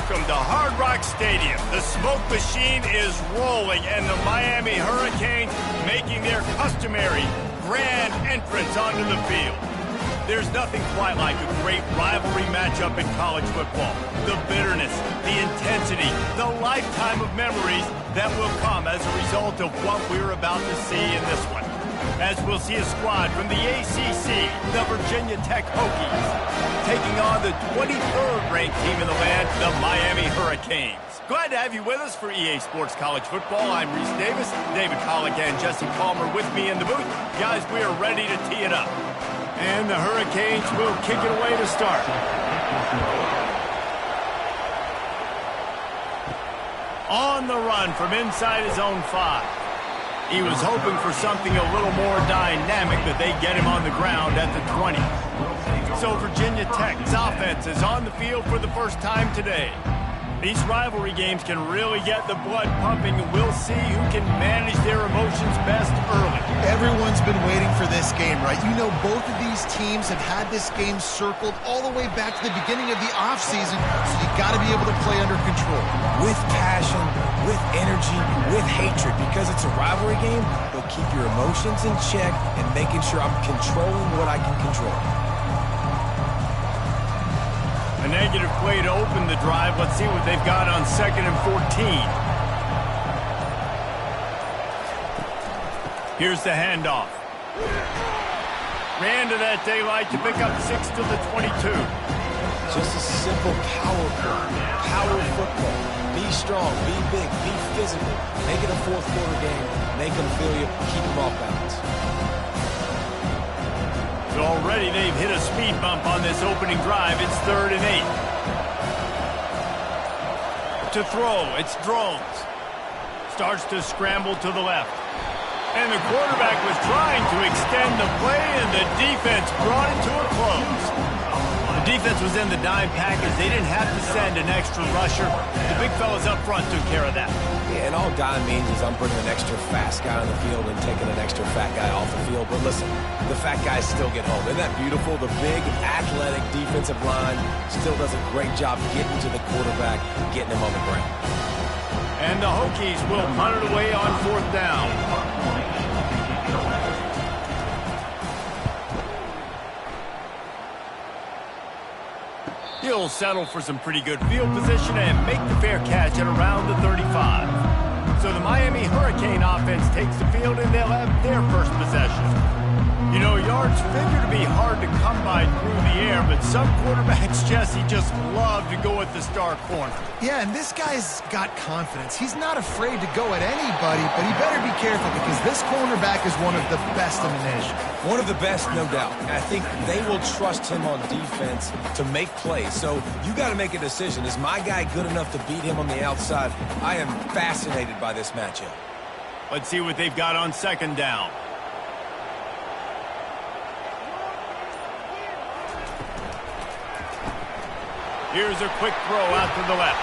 Welcome to Hard Rock Stadium. The smoke machine is rolling, and the Miami Hurricanes making their customary grand entrance onto the field. There's nothing quite like a great rivalry matchup in college football. The bitterness, the intensity, the lifetime of memories that will come as a result of what we're about to see in this one. As we'll see a squad from the ACC, the Virginia Tech Hokies, taking on the 23rd ranked team in the land, the Miami Hurricanes. Glad to have you with us for EA Sports College Football. I'm Reese Davis, David Collick and Jesse Palmer with me in the booth. Guys, we are ready to tee it up. And the Hurricanes will kick it away to start. On the run from inside his own 5. He was hoping for something a little more dynamic, but they get him on the ground at the 20. So Virginia Tech's offense is on the field for the first time today. These rivalry games can really get the blood pumping, and we'll see who can manage their emotions best early. Everyone's been waiting for this game, right? You know, both of these teams have had this game circled all the way back to the beginning of the offseason, so you got to be able to play under control. With passion, with energy, with hatred, because it's a rivalry game, they'll keep your emotions in check and making sure I'm controlling what I can control. A negative play to open the drive. Let's see what they've got on 2nd and 14. Here's the handoff. Ran to that daylight to pick up 6 to the 22. Just a simple power football. Be strong, be big, be physical. Make it a fourth quarter game. Make them feel you, keep them off balance. So already they've hit a speed bump on this opening drive. It's 3rd and 8. To throw, it's Drones. Starts to scramble to the left. And the quarterback was trying to extend the play, and the defense brought it to a close. The defense was in the dime package. They didn't have to send an extra rusher. The big fellas up front took care of that. Yeah, and all dime means is I'm bringing an extra fast guy on the field and taking an extra fat guy off the field. But listen, the fat guys still get home. Isn't that beautiful? The big, athletic defensive line still does a great job getting to the quarterback, getting him on the ground. And the Hokies will punt it away on 4th down. He'll settle for some pretty good field position and make the fair catch at around the 35. So the Miami Hurricane offense takes the field, and they'll have their first possession. You know, yards figure to be hard to come by through the air, but some quarterbacks, Jesse, just love to go at the star corner. Yeah, and this guy's got confidence. He's not afraid to go at anybody, but he better be careful because this cornerback is one of the best in the nation. One of the best, no doubt. I think they will trust him on defense to make plays. So you got to make a decision. Is my guy good enough to beat him on the outside? I am fascinated by this matchup. Let's see what they've got on 2nd down. Here's a quick throw out to the left.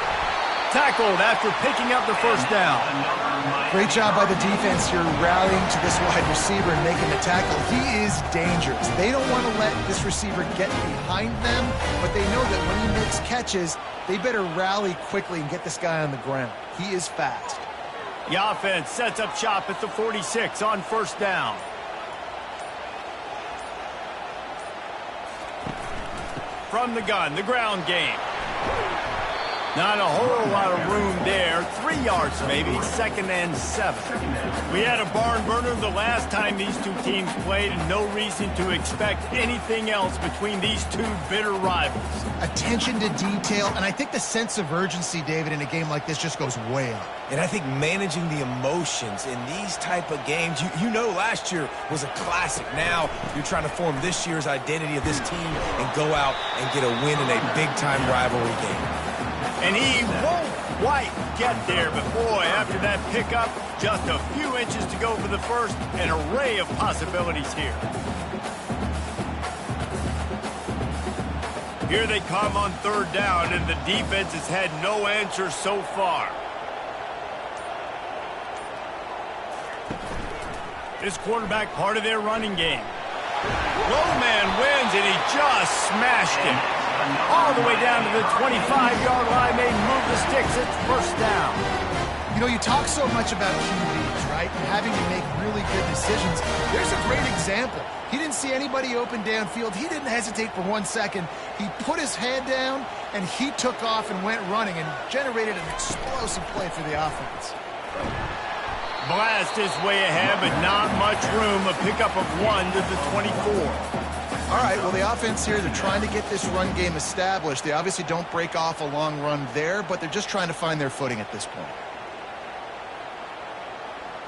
Tackled after picking up the first down. Great job by the defense here rallying to this wide receiver and making the tackle. He is dangerous. They don't want to let this receiver get behind them, but they know that when he makes catches, they better rally quickly and get this guy on the ground. He is fast. The offense sets up shop at the 46 on 1st down. From the gun, the ground game. Not a whole lot of room there. 3 yards maybe, 2nd and 7. We had a barn burner the last time these two teams played, and no reason to expect anything else between these two bitter rivals. Attention to detail, and I think the sense of urgency, David, in a game like this just goes way up. And I think managing the emotions in these type of games, you know last year was a classic. Now you're trying to form this year's identity of this team and go out and get a win in a big-time rivalry game. And he won't quite get there, but boy, after that pickup, just a few inches to go for the first, an array of possibilities here. Here they come on 3rd down, and the defense has had no answer so far. This quarterback part of their running game. Low man wins, and he just smashed him. All the way down to the 25-yard line. They move the sticks. It's first down. You know, you talk so much about QBs, right? And having to make really good decisions. There's a great example. He didn't see anybody open downfield. He didn't hesitate for 1 second. He put his head down, and he took off and went running and generated an explosive play for the offense. Blast his way ahead, but not much room. A pickup of 1 to the 24. All right, well, the offense here, they're trying to get this run game established. They obviously don't break off a long run there, but they're just trying to find their footing at this point.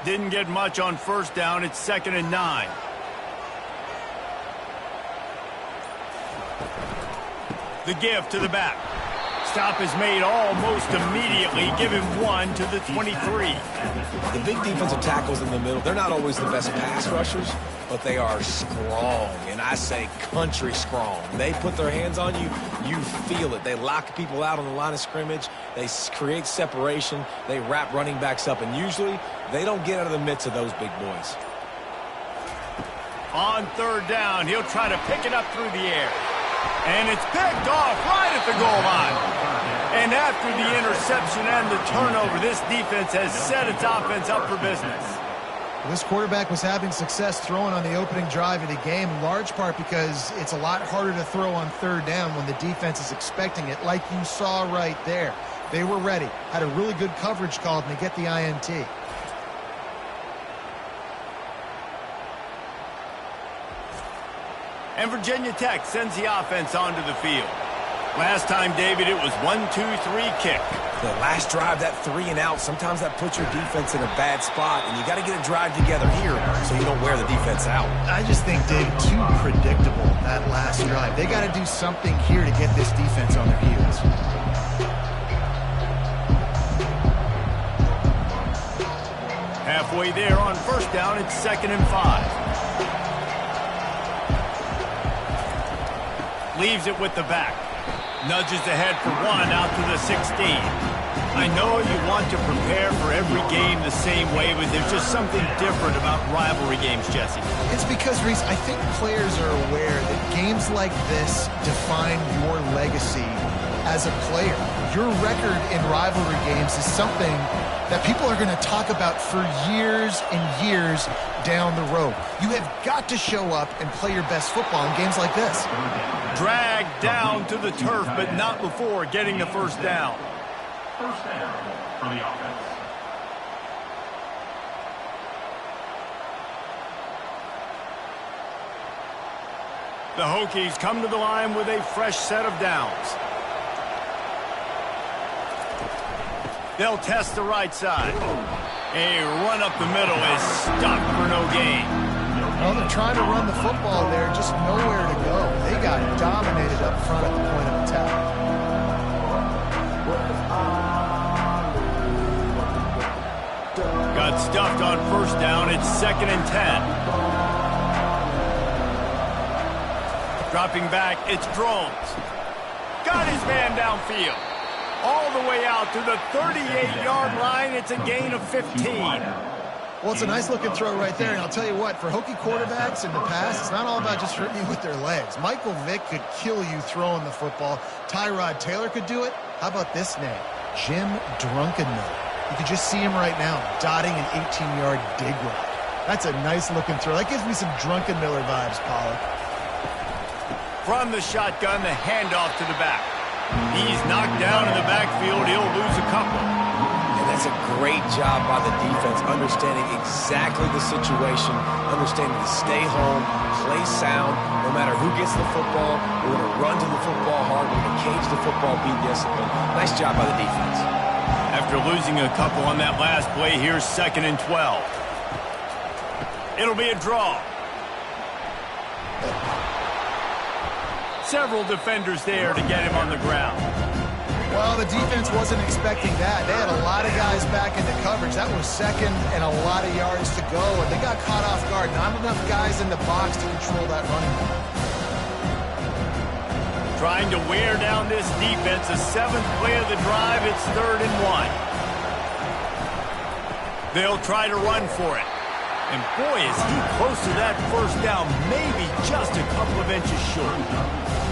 Didn't get much on first down. It's 2nd and 9. The give to the back. Stop is made almost immediately. Give him 1 to the 23. The big defensive tackles in the middle, they're not always the best pass rushers, but they are strong, and I say country strong. They put their hands on you, you feel it. They lock people out on the line of scrimmage. They create separation. They wrap running backs up, and usually they don't get out of the midst of those big boys. On 3rd down, he'll try to pick it up through the air. And it's picked off right at the goal line. And after the interception and the turnover, this defense has set its offense up for business. This quarterback was having success throwing on the opening drive of the game, in large part because it's a lot harder to throw on 3rd down when the defense is expecting it, like you saw right there. They were ready, had a really good coverage call, and they get the INT. And Virginia Tech sends the offense onto the field. Last time, David, it was 1-2-3 kick. The last drive, that 3 and out, sometimes that puts your defense in a bad spot, and you got to get a drive together here so you don't wear the defense out. I just think, Dave, too predictable, that last drive. They got to do something here to get this defense on their heels. Halfway there on first down, it's 2nd and 5. Leaves it with the back. Nudges ahead for 1 out to the 16. I know you want to prepare for every game the same way, but there's just something different about rivalry games, Jesse. It's because, Reese, I think players are aware that games like this define your legacy as a player. Your record in rivalry games is something that people are going to talk about for years and years down the road. You have got to show up and play your best football in games like this. Dragged down to the turf, but not before getting the first down. First down for the offense. The Hokies come to the line with a fresh set of downs. They'll test the right side. A run up the middle is stopped for no gain. Well, they're trying to run the football there, just nowhere to go. They got dominated up front at the point of attack. Got stuffed on first down. It's 2nd and 10. Dropping back, it's Drones. Got his man downfield. All the way out to the 38-yard line. It's a gain of 15. Well, it's a nice-looking throw right there, and I'll tell you what, for Hokie quarterbacks in the past, it's not all about just hurting you with their legs. Michael Vick could kill you throwing the football. Tyrod Taylor could do it. How about this name? Jim Drunkenmiller. You can just see him right now, dotting an 18-yard dig route. That's a nice-looking throw. That gives me some Drunkenmiller vibes, Pollard. From the shotgun, the handoff to the back. He's knocked down in the backfield. He'll lose a couple. And that's a great job by the defense, understanding exactly the situation, understanding to stay home, play sound, no matter who gets the football. We're going to run to the football hard. We're going to cage the football, be disciplined. Nice job by the defense. After losing a couple on that last play, here's 2nd and 12. It'll be a draw. Several defenders there to get him on the ground. Well, the defense wasn't expecting that. They had a lot of guys back into coverage. That was 2nd and a lot of yards to go, and they got caught off guard. Not enough guys in the box to control that running back. Trying to wear down this defense. The 7th play of the drive. It's 3rd and 1. They'll try to run for it. And boy, is he close to that first down, maybe just a couple of inches short.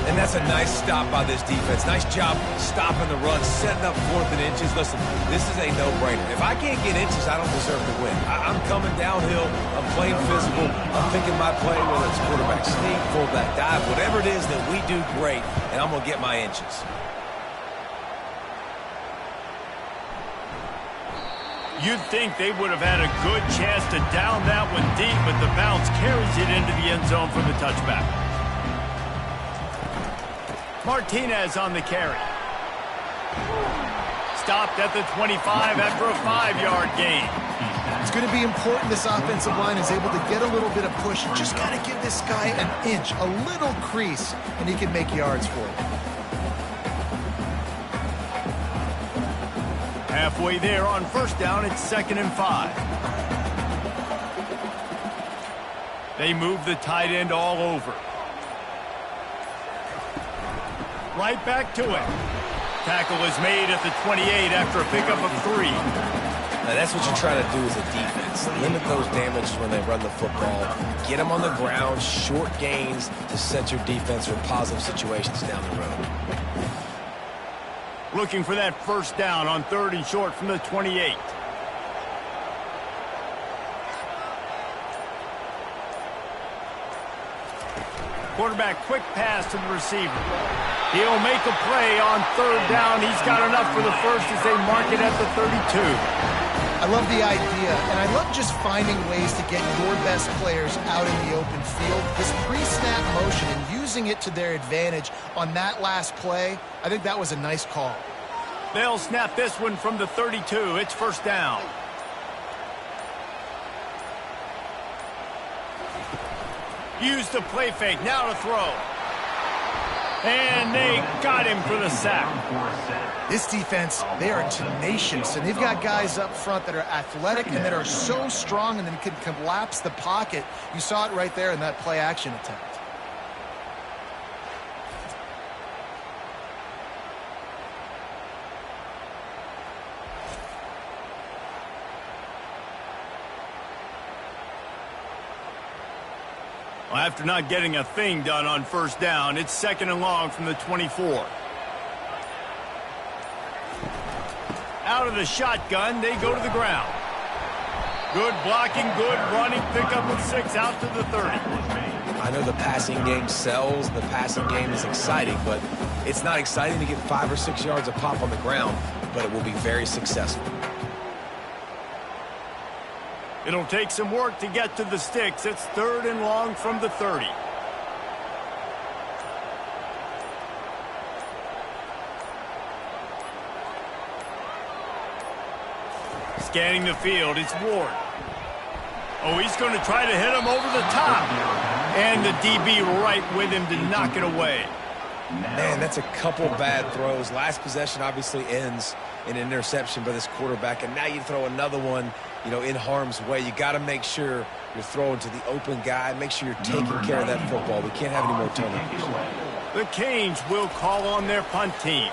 And that's a nice stop by this defense. Nice job stopping the run, setting up 4th and inches. Listen, this is a no-brainer. If I can't get inches, I don't deserve to win. I'm coming downhill. I'm playing physical. I'm picking my play, whether it's quarterback sneak, fullback dive, whatever it is that we do great, and I'm going to get my inches. You'd think they would have had a good chance to down that one deep, but the bounce carries it into the end zone for the touchback. Martinez on the carry. Stopped at the 25 after a 5-yard gain. It's going to be important this offensive line is able to get a little bit of push. Just got to give this guy an inch, a little crease, and he can make yards for it. Halfway there on first down, it's 2nd and 5. They move the tight end all over. Right back to it. Tackle is made at the 28 after a pickup of 3. Now that's what you try to do as a defense. Limit those damages when they run the football. Get them on the ground, short gains to set your defense for positive situations down the road. Looking for that first down on 3rd and short from the 28. Quarterback quick pass to the receiver. He'll make a play on 3rd down. He's got enough for the first as they mark it at the 32. I love the idea, and I love just finding ways to get your best players out in the open field. This pre-snap motion and using it to their advantage on that last play, I think that was a nice call. They'll snap this one from the 32. It's first down. Use the play fake. Now to throw. And they got him for the sack. This defense, they are tenacious, and they've got guys up front that are athletic and that are so strong and then can collapse the pocket. You saw it right there in that play action attempt. Well, after not getting a thing done on first down, it's 2nd and long from the 24. Out of the shotgun, they go to the ground. Good blocking, good running, pickup of 6 out to the 30. I know the passing game sells, the passing game is exciting, but it's not exciting to get 5 or 6 yards of pop on the ground, but it will be very successful. It'll take some work to get to the sticks. It's 3rd and long from the 30. Scanning the field, it's Ward. Oh, he's going to try to hit him over the top. And the DB right with him to knock it away. Man, that's a couple bad throws. Last possession obviously ends in an interception by this quarterback, and now you throw another one, in harm's way. You got to make sure you're throwing to the open guy. Make sure you're taking care of that football. We can't have any more turnovers. The Canes will call on their punt team.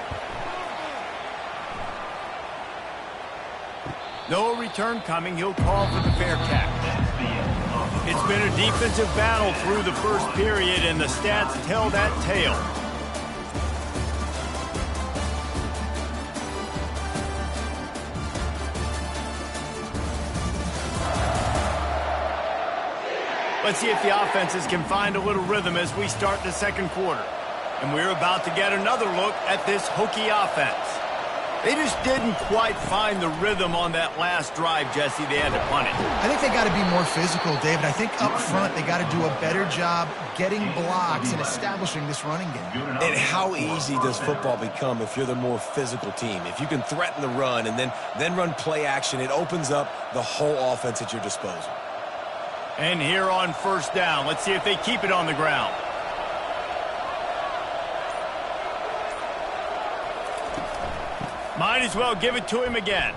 No return coming. He'll call for the fair catch. It's been a defensive battle through the first period, and the stats tell that tale. Let's see if the offenses can find a little rhythm as we start the second quarter. And we're about to get another look at this Hokie offense. They just didn't quite find the rhythm on that last drive, Jesse. They had to punt it. I think they got to be more physical, David. I think up front they got to do a better job getting blocks and establishing this running game. And how easy does football become if you're the more physical team? If you can threaten the run and then run play action, it opens up the whole offense at your disposal. And here on first down, let's see if they keep it on the ground. Might as well give it to him again.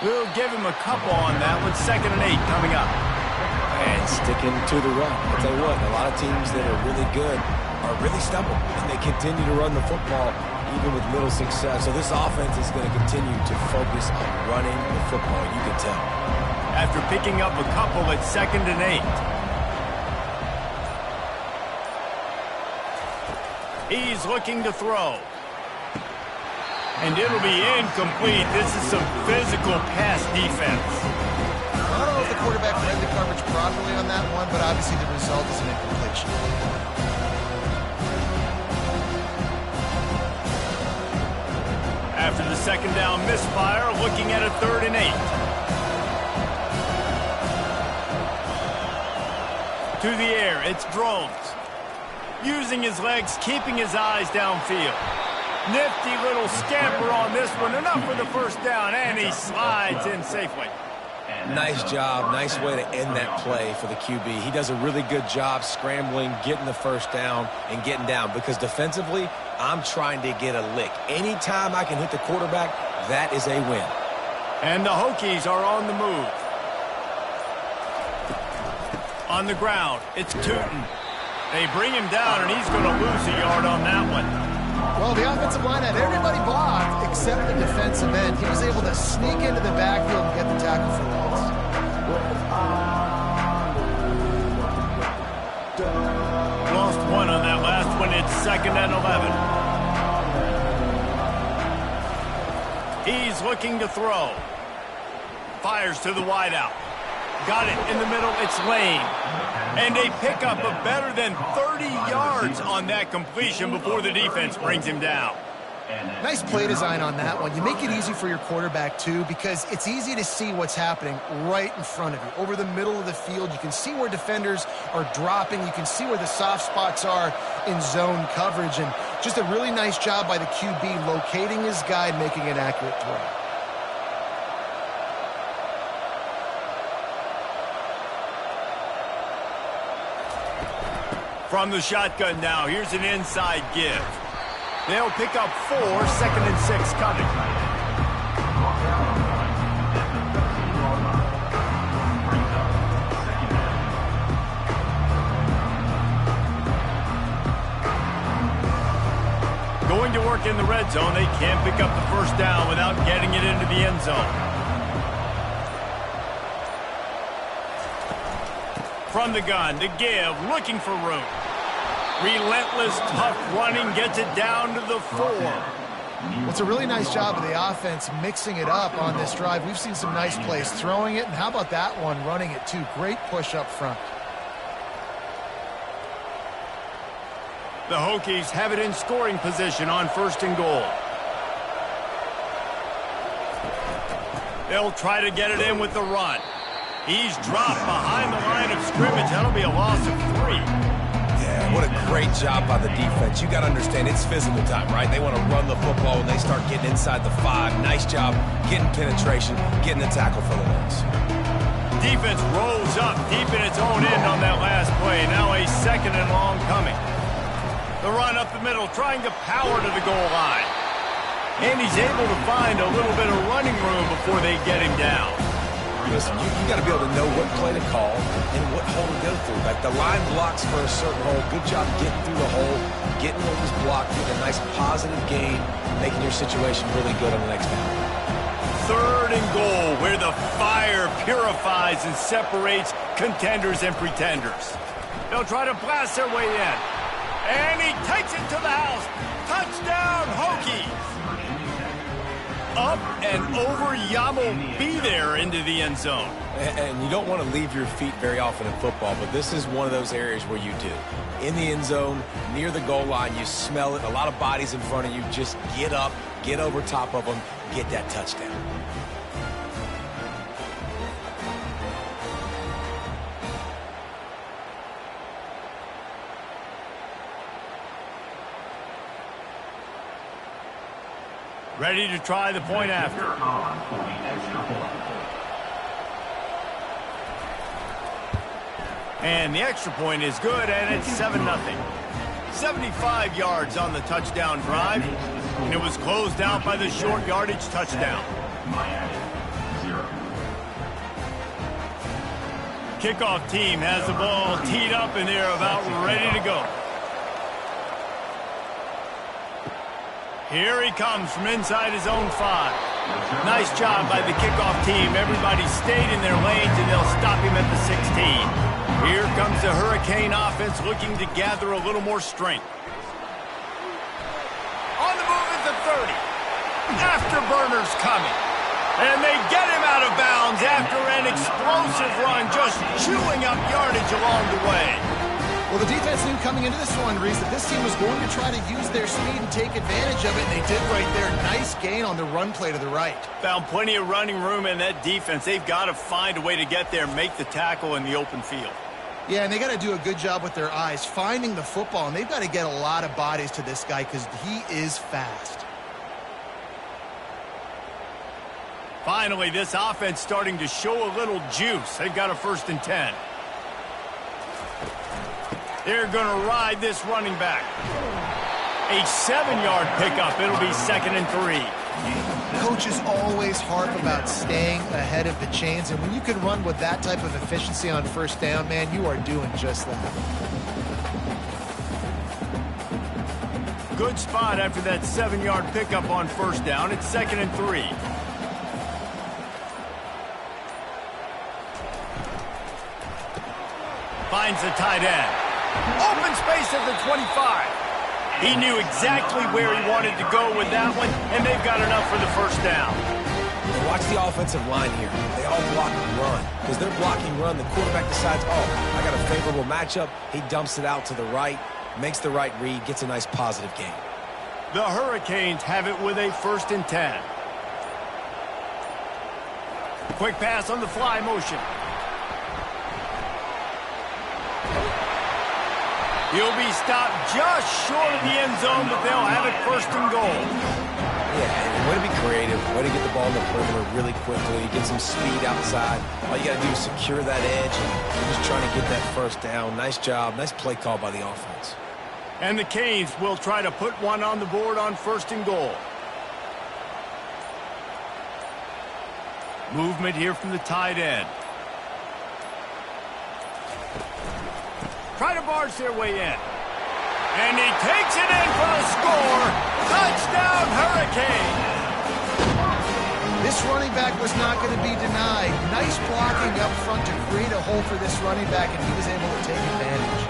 We'll give him a couple on that one. 2nd and 8 coming up. And sticking to the run. I'll tell you what, a lot of teams that are really good are really stubborn, and they continue to run the football even with little success. So this offense is going to continue to focus on running the football. You can tell. After picking up a couple at 2nd and 8. He's looking to throw. And it'll be incomplete. This is some physical pass defense. I don't know if the quarterback read the coverage properly on that one, but obviously the result is an incompletion. After the second down misfire, looking at a 3rd and 8. To the air, it's Drones. Using his legs, keeping his eyes downfield. Nifty little scamper on this one. Enough for the first down, and he slides in safely. Nice job. Nice way to end that play for the QB. He does a really good job scrambling, getting the first down, and getting down. Because defensively, I'm trying to get a lick. Anytime I can hit the quarterback, that is a win. And the Hokies are on the move. On the ground, it's Tootin. They bring him down, and he's going to lose a yard on that one. Well, the offensive line had everybody blocked except the defensive end. He was able to sneak into the backfield and get the tackle for loss. Lost one on that last one. It's 2nd and 11. He's looking to throw. Fires to the wideout. Got it in the middle. It's Lane. And a pickup of better than 30 yards on that completion before the defense brings him down. Nice play design on that one. You make it easy for your quarterback, too, because it's easy to see what's happening right in front of you. Over the middle of the field, you can see where defenders are dropping. You can see where the soft spots are in zone coverage. And just a really nice job by the QB locating his guy and making an accurate throw. From the shotgun now, here's an inside give. They'll pick up 4, 2nd and 6 coming. Going to work in the red zone. They can't pick up the first down without getting it into the end zone. From the gun, the give, looking for room. Relentless, tough running, gets it down to the 4. Well, it's a really nice job of the offense mixing it up on this drive. We've seen some nice plays throwing it, and how about that one running it too? Great push up front. The Hokies have it in scoring position on 1st and goal. They'll try to get it in with the run. He's dropped behind the line of scrimmage. That'll be a loss of 3. Yeah, what a great job by the defense. You got to understand, it's physical time, right? They want to run the football when they start getting inside the 5. Nice job getting penetration, getting the tackle for the loss. Defense rolls up deep in its own end on that last play. Now a 2nd and long coming. The run up the middle, trying to power to the goal line. And he's able to find a little bit of running room before they get him down. Listen, you got to be able to know what play to call and what hole to go through. Like the line blocks for a certain hole. Good job getting through the hole, getting what was blocked, getting a nice positive gain, making your situation really good on the next down. 3rd and goal, where the fire purifies and separates contenders and pretenders. They'll try to blast their way in. And he takes it to the house. Touchdown, Hokies! Up and over Yamo be there into the end zone. And you don't want to leave your feet very often in football, but this is one of those areas where you do. In the end zone, near the goal line, you smell it. A lot of bodies in front of you. Just get up, get over top of them, get that touchdown. Ready to try the point after. And the extra point is good, and it's 7-0. 75 yards on the touchdown drive, and it was closed out by the short yardage touchdown. Kickoff team has the ball teed up, and they're about ready to go. Here he comes from inside his own 5. Nice job by the kickoff team. Everybody stayed in their lanes, and they'll stop him at the 16. Here comes the Hurricane offense looking to gather a little more strength. 30. Afterburners coming. And they get him out of bounds after an explosive run, just chewing up yardage along the way. Well, the defense knew coming into this one, Reese, that this team was going to try to use their speed and take advantage of it, and they did right there. Nice gain on the run play to the right. Found plenty of running room in that defense. They've got to find a way to get there, make the tackle in the open field. Yeah, and they got to do a good job with their eyes, finding the football, and they've got to get a lot of bodies to this guy because he is fast. Finally, this offense starting to show a little juice. They've got a 1st and 10. They're going to ride this running back. A 7-yard pickup. It'll be 2nd and 3. Coaches always harp about staying ahead of the chains, and when you can run with that type of efficiency on 1st down, man, you are doing just that. Good spot after that 7-yard pickup on 1st down. It's 2nd and 3. Finds the tight end. Open space at the 25. He knew exactly where he wanted to go with that one, and they've got enough for the 1st down. Watch the offensive line here. They all block and run. Because they're blocking run, the quarterback decides, oh, I got a favorable matchup. He dumps it out to the right, makes the right read, gets a nice positive gain. The Hurricanes have it with a 1st and 10. Quick pass on the fly motion. He'll be stopped just short of the end zone, but they'll have it 1st and goal. Yeah, and way to be creative, way to get the ball in the perimeter really quickly, get some speed outside. All you got to do is secure that edge, and you're just trying to get that 1st down. Nice job, nice play call by the offense. And the Canes will try to put one on the board on 1st and goal. Movement here from the tight end. Try to barge their way in. And he takes it in for a score. Touchdown, Hurricane. This running back was not going to be denied. Nice blocking up front to create a hole for this running back, and he was able to take advantage.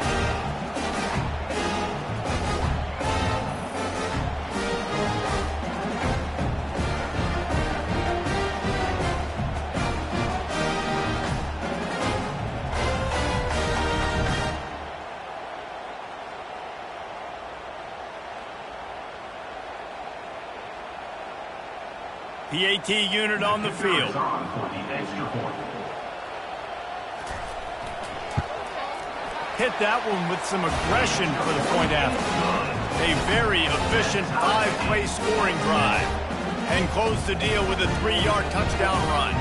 PAT unit on the field. Hit that one with some aggression for the point after. A very efficient 5-play scoring drive. And close the deal with a 3-yard touchdown run.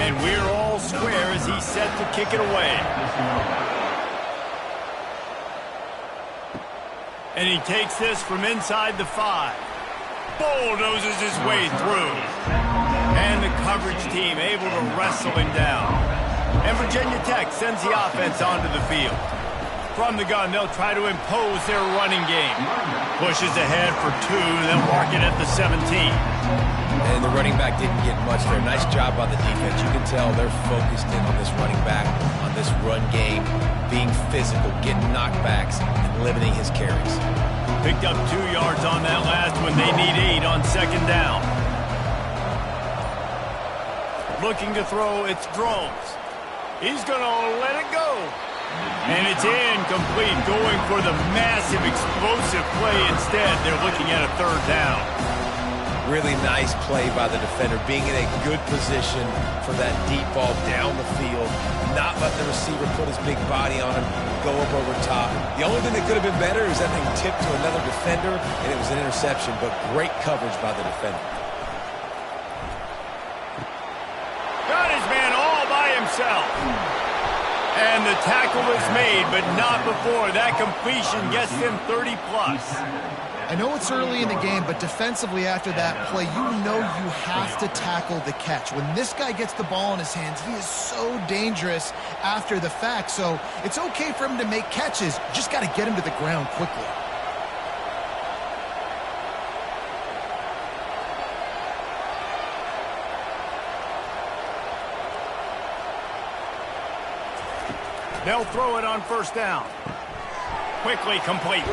And we're all square as he's set to kick it away. And he takes this from inside the 5. Bulldozes his way through. And the coverage team able to wrestle him down. And Virginia Tech sends the offense onto the field. From the gun, they'll try to impose their running game. Pushes ahead for 2, they'll mark it at the 17. And the running back didn't get much there. Nice job by the defense. You can tell they're focused in on this running back, on this run game, being physical, getting knockbacks, and limiting his carries. Picked up 2 yards on that last one. They need 8 on 2nd down. Looking to throw, it's Drones. He's going to let it go. And it's incomplete, going for the massive explosive play instead. They're looking at a 3rd down. Really nice play by the defender, being in a good position for that deep ball down the field, not let the receiver put his big body on him, go up over top. The only thing that could have been better is that thing tipped to another defender, and it was an interception, but great coverage by the defender. Got his man all by himself. And the tackle is made, but not before. That completion gets them 30+. I know it's early in the game, but defensively after that play, you know you have to tackle the catch. When this guy gets the ball in his hands, he is so dangerous after the fact. So it's okay for him to make catches. Just got to get him to the ground quickly. They'll throw it on 1st down. Quickly complete.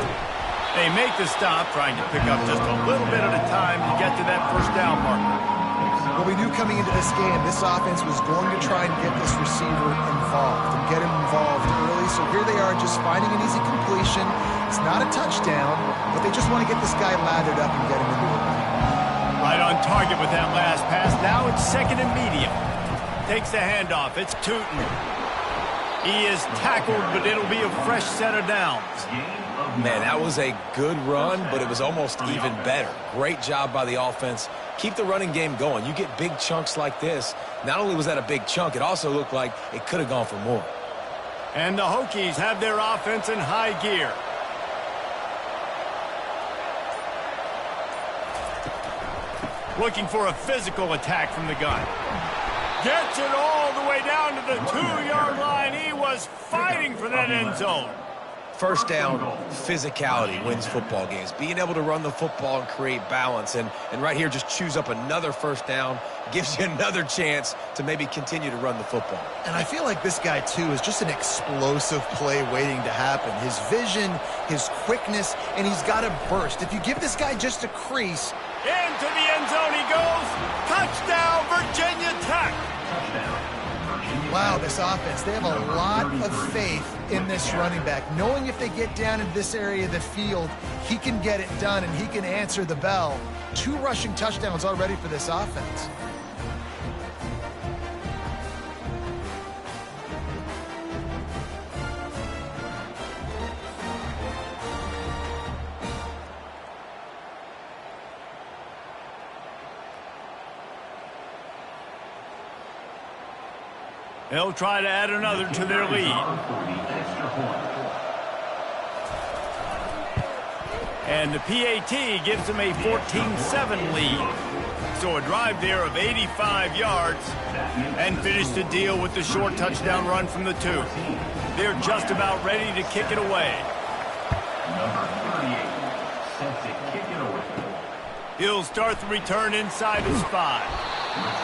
They make the stop, trying to pick up just a little bit at a time to get to that first down marker. Well, we knew coming into this game, this offense was going to try and get this receiver involved and get him involved early. So here they are just finding an easy completion. It's not a touchdown, but they just want to get this guy lathered up and get him into the run. Right on target with that last pass. Now it's second and medium. Takes the handoff. It's Tootin. He is tackled, but it'll be a fresh set of downs. Man, that was a good run, but it was almost even better. Great job by the offense. Keep the running game going. You get big chunks like this. Not only was that a big chunk, it also looked like it could have gone for more. And the Hokies have their offense in high gear. Looking for a physical attack from the gun. Gets it all the way down to the 2-yard line. He was fighting for that end zone. First down, physicality wins football games. Being able to run the football and create balance. And right here, just choose up another first down. Gives you another chance to maybe continue to run the football. And I feel like this guy, too, is just an explosive play waiting to happen. His vision, his quickness, and he's got a burst. If you give this guy just a crease. Into the end zone he goes. Touchdown, Virginia Tech. Wow, this offense, they have a lot of faith in this running back, knowing if they get down in this area of the field, he can get it done and he can answer the bell. 2 rushing touchdowns already for this offense. They'll try to add another to their lead. And the PAT gives them a 14-7 lead. So a drive there of 85 yards and finish the deal with the short touchdown run from the 2. They're just about ready to kick it away. Number 38, set to kick it away. He'll start the return inside his 5.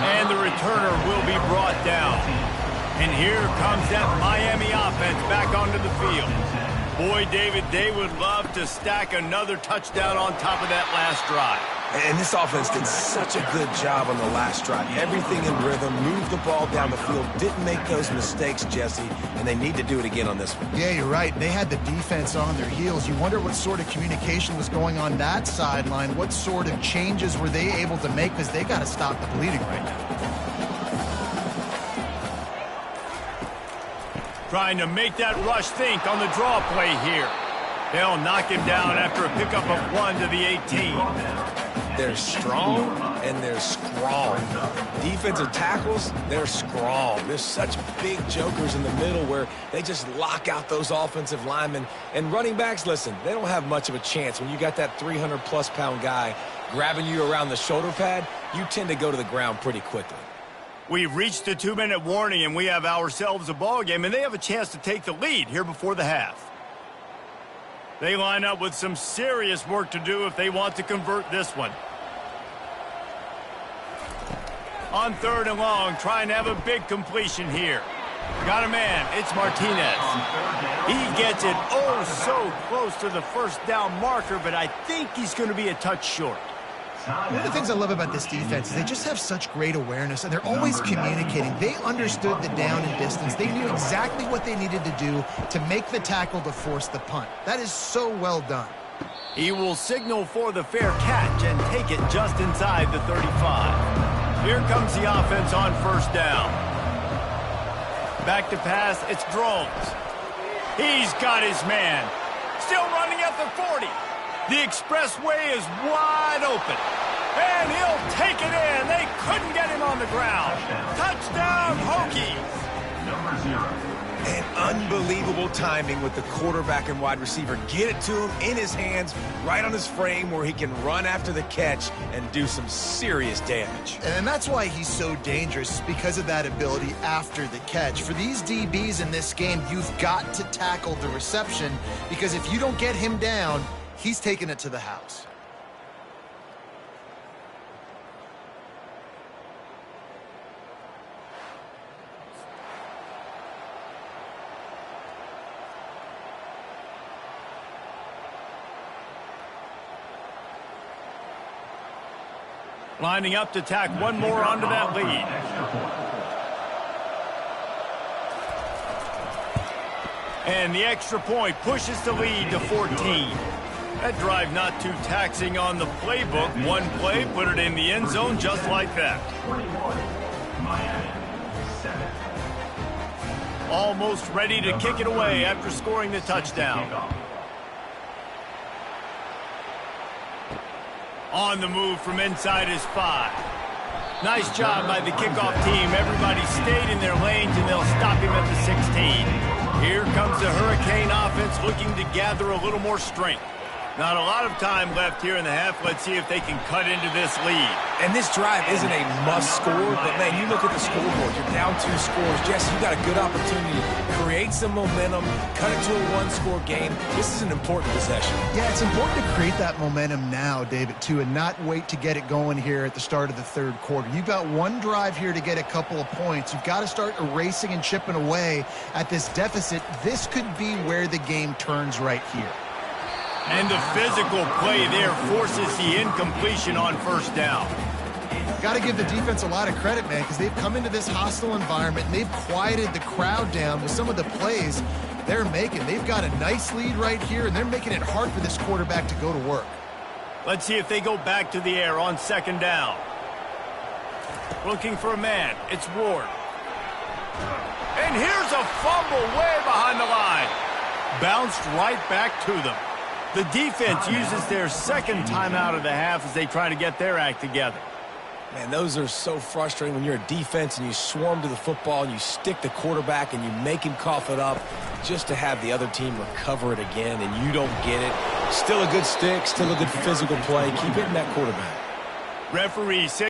And the returner will be brought down. And here comes that Miami offense back onto the field. Boy, David, they would love to stack another touchdown on top of that last drive. And this offense did such a good job on the last drive. Everything in rhythm, moved the ball down the field, didn't make those mistakes, Jesse, and they need to do it again on this one. Yeah, you're right. They had the defense on their heels. You wonder what sort of communication was going on that sideline. What sort of changes were they able to make, because they got to stop the bleeding right now. Trying to make that rush think on the draw play here. They'll knock him down after a pickup of 1 to the 18. They're strong and they're strong. Defensive tackles, they're strong. There's such big jokers in the middle where they just lock out those offensive linemen. And running backs, listen, they don't have much of a chance. When you got that 300-plus pound guy grabbing you around the shoulder pad, you tend to go to the ground pretty quickly. We've reached the 2-minute warning, and we have ourselves a ball game, and they have a chance to take the lead here before the half. They line up with some serious work to do if they want to convert this one. On 3rd and long, trying to have a big completion here. Got a man. It's Martinez. He gets it oh so close to the first down marker, but I think he's going to be a touch short. One of the things I love about this defense is they just have such great awareness, and they're always communicating. They understood the down and distance. They knew exactly what they needed to do to make the tackle to force the punt. That is so well done. He will signal for the fair catch and take it just inside the 35. Here comes the offense on 1st down. Back to pass, it's Drones. He's got his man. Still running at the 40. The expressway is wide open. And he'll take it in. They couldn't get him on the ground. Touchdown, Hokies. Number 0. And unbelievable timing with the quarterback and wide receiver. Get it to him in his hands, right on his frame where he can run after the catch and do some serious damage. And that's why he's so dangerous, because of that ability after the catch. For these DBs in this game, you've got to tackle the reception, because if you don't get him down, he's taking it to the house. Lining up to tack one more onto that lead. And the extra point pushes the lead to 14. That drive not too taxing on the playbook. One play, put it in the end zone just like that. 21, Miami, 7. Almost ready to kick it away after scoring the touchdown. On the move from inside his 5. Nice job by the kickoff team. Everybody stayed in their lanes, and they'll stop him at the 16. Here comes the Hurricane offense looking to gather a little more strength. Not a lot of time left here in the half. Let's see if they can cut into this lead. And this drive isn't a must score, but, man, you look at the scoreboard. You're down 2 scores. Jesse, you got a good opportunity to create some momentum, cut it to a 1-score game. This is an important possession. Yeah, it's important to create that momentum now, David, too, and not wait to get it going here at the start of the third quarter. You've got one drive here to get a couple of points. You've got to start erasing and chipping away at this deficit. This could be where the game turns right here. And the physical play there forces the incompletion on first down. Got to give the defense a lot of credit, man, because they've come into this hostile environment, and they've quieted the crowd down with some of the plays they're making. They've got a nice lead right here, and they're making it hard for this quarterback to go to work. Let's see if they go back to the air on second down. Looking for a man. It's Ward. And here's a fumble way behind the line. Bounced right back to them. The defense uses their second timeout of the half as they try to get their act together. Man, those are so frustrating when you're a defense and you swarm to the football and you stick the quarterback and you make him cough it up just to have the other team recover it again and you don't get it. Still a good stick, still a good physical play. Keep hitting that quarterback. Referee says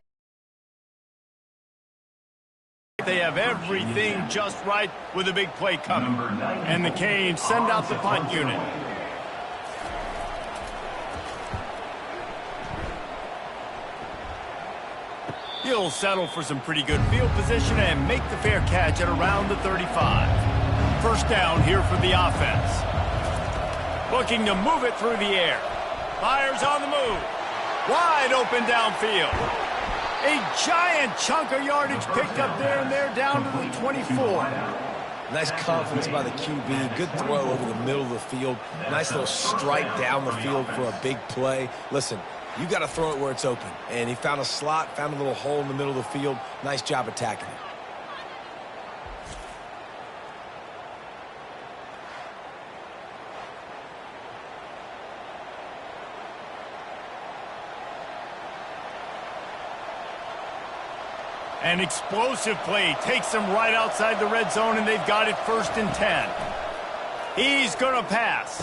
they have everything just right with a big play coming. And the Canes send out the punt unit. He'll settle for some pretty good field position and make the fair catch at around the 35. First down here for the offense. Looking to move it through the air. Fires on the move. Wide open downfield. A giant chunk of yardage picked up there, and they're down to the 24. Nice confidence by the QB. Good throw over the middle of the field. Nice little strike down the field for a big play. Listen, you got to throw it where it's open. And he found a slot, found a little hole in the middle of the field. Nice job attacking it. An explosive play takes them right outside the red zone, and they've got it 1st and 10. He's going to pass.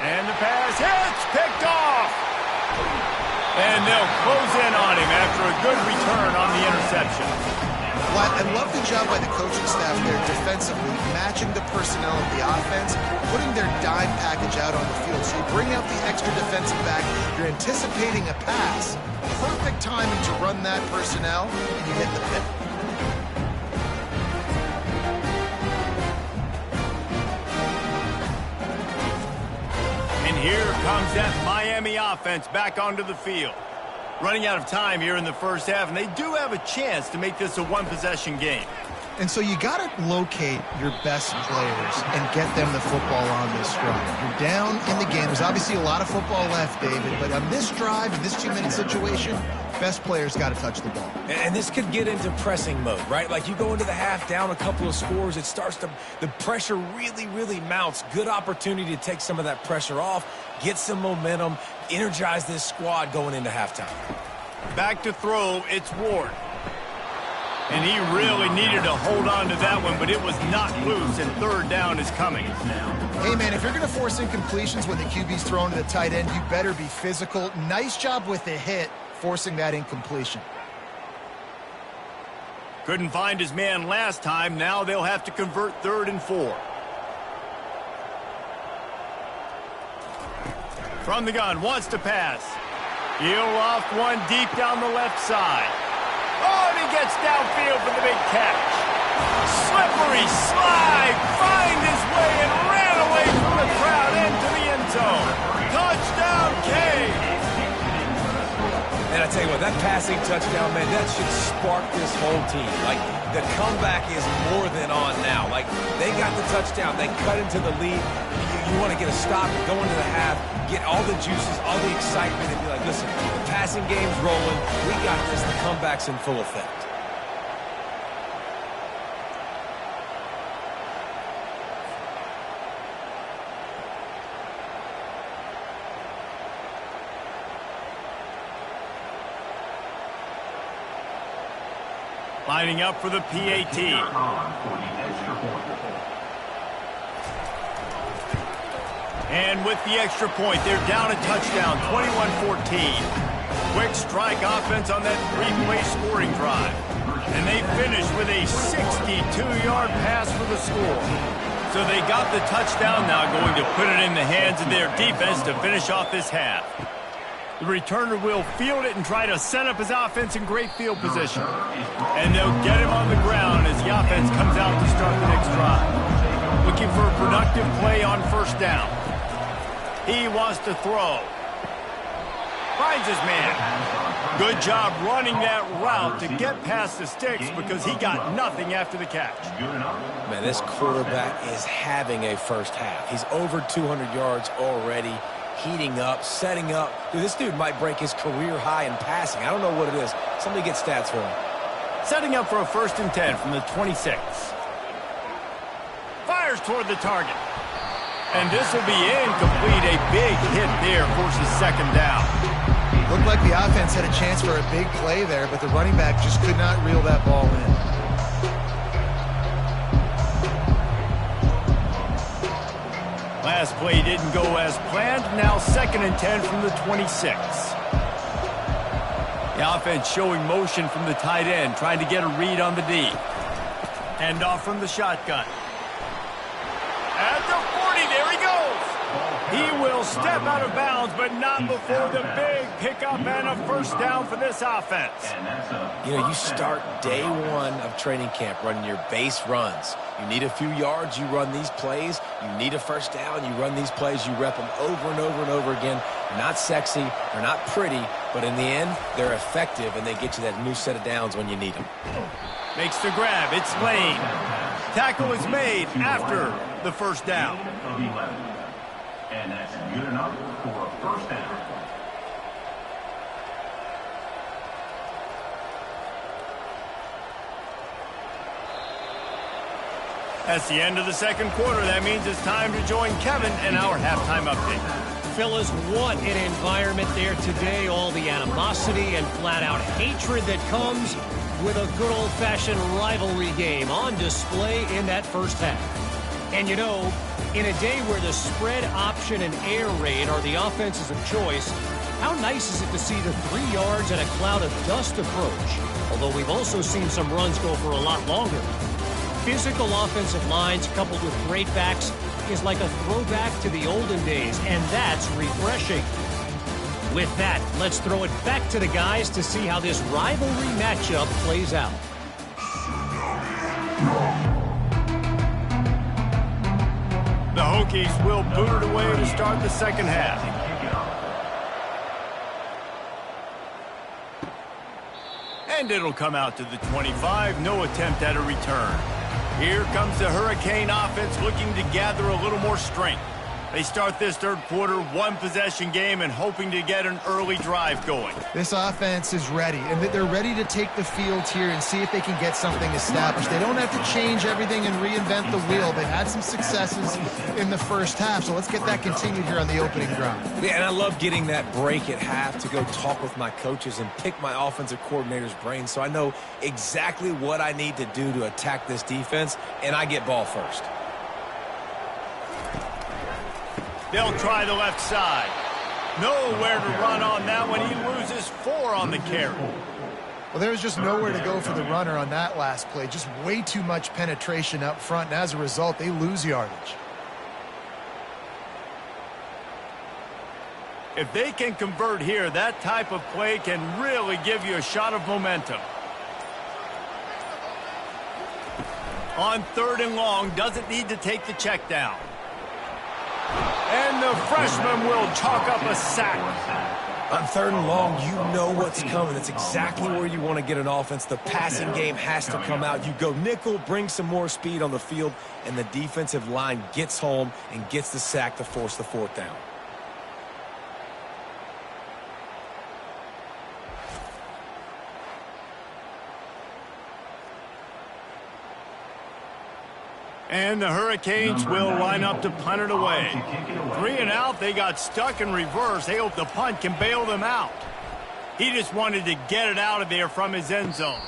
And the pass hits, picked off. And they'll close in on him after a good return on the interception. Well, I love the job by the coaching staff there defensively, matching the personnel of the offense, putting their dime package out on the field. So you bring out the extra defensive back, you're anticipating a pass. Perfect timing to run that personnel, and you hit the pin. And here comes that Miami offense back onto the field. Running out of time here in the first half, and they do have a chance to make this a one-possession game. And so you got to locate your best players and get them the football on this drive. You're down in the game. There's obviously a lot of football left, David, but on this drive, in this 2-minute situation, best players got to touch the ball. And this could get into pressing mode, right? Like you go into the half down a couple of scores, it starts to, the pressure really mounts. Good opportunity to take some of that pressure off, get some momentum, energize this squad going into halftime. Back to throw, it's Ward. And he really needed to hold on to that one, but it was not loose, and third down is coming. Hey, man, if you're going to force incompletions when the QB's throwing to the tight end, you better be physical. Nice job with the hit, forcing that incompletion. Couldn't find his man last time. Now they'll have to convert 3rd and 4. From the gun, wants to pass. He'll loft one deep down the left side. Oh, and he gets downfield for the big catch. Slippery slide, find his way and ran away from the crowd into the end zone. Touchdown, Canes. And I I tell you what, that passing touchdown, man, that should spark this whole team. Like, the comeback is more than on now. Like, they got the touchdown. They cut into the lead. You want to get a stop and go into the half, get all the juices, all the excitement, and be like, listen, the passing game's rolling. We got this. The comeback's in full effect. Lining up for the PAT. And with the extra point, they're down a touchdown, 21-14. Quick strike offense on that three-play scoring drive. And they finish with a 62-yard pass for the score. So they got the touchdown, now going to put it in the hands of their defense to finish off this half. The returner will field it and try to set up his offense in great field position. And they'll get him on the ground as the offense comes out to start the next drive. Looking for a productive play on first down. He wants to throw. Finds his man. Good job running that route to get past the sticks because he got nothing after the catch. Man, this quarterback is having a first half. He's over 200 yards already. Heating up, setting up. Dude, this dude might break his career high in passing. I don't know what it is. Somebody get stats for him. Setting up for a 1st and 10 from the 26. Fires toward the target. And this will be incomplete. A big hit there forces second down. Looked like the offense had a chance for a big play there, but the running back just could not reel that ball in. Last play didn't go as planned. Now 2nd and 10 from the 26. The offense showing motion from the tight end, trying to get a read on the D. Hand off from the shotgun. At the 40, there he goes. He will step out of bounds, but not before the big pickup and a first down for this offense. You know, you start day one of training camp running your base runs. You need a few yards, you run these plays. You need a first down, you run these plays. You rep them over and over and over again. They're not sexy, they're not pretty, but in the end, they're effective, and they get you that new set of downs when you need them. Makes the grab. It's Lane. Tackle is made after the first down. And that's good enough for a first down. That's the end of the second quarter. That means it's time to join Kevin and our halftime update. Fellas, what an environment there today. All the animosity and flat-out hatred that comes with a good old-fashioned rivalry game on display in that first half. And you know, in a day where the spread option and air raid are the offenses of choice, how nice is it to see the 3 yards and a cloud of dust approach? Although we've also seen some runs go for a lot longer. Physical offensive lines coupled with great backs is like a throwback to the olden days, and that's refreshing. With that, let's throw it back to the guys to see how this rivalry matchup plays out. The Hokies will boot it away to start the second half. And it'll come out to the 25. No attempt at a return. Here comes the Hurricane offense looking to gather a little more strength. They start this third quarter one-possession game and hoping to get an early drive going. This offense is ready, and they're ready to take the field here and see if they can get something established. They don't have to change everything and reinvent the wheel. They've had some successes in the first half, so let's get that continued here on the opening drive. Yeah, and I love getting that break at half to go talk with my coaches and pick my offensive coordinator's brain so I know exactly what I need to do to attack this defense, and I get ball first. They'll try the left side. Nowhere to run on that one. He loses 4 on the carry. Well, there was just nowhere to go for the runner on that last play. Just way too much penetration up front, and as a result, they lose yardage. If they can convert here, that type of play can really give you a shot of momentum. On 3rd and long, doesn't need to take the check down. And the freshman will chalk up a sack. On 3rd and long, you know what's coming. It's exactly where you want to get an offense. The passing game has to come out. You go nickel, bring some more speed on the field, and the defensive line gets home and gets the sack to force the 4th down. And the Hurricanes will line up to punt it away. 3 and out, they got stuck in reverse. They hope the punt can bail them out. He just wanted to get it out of there from his end zone.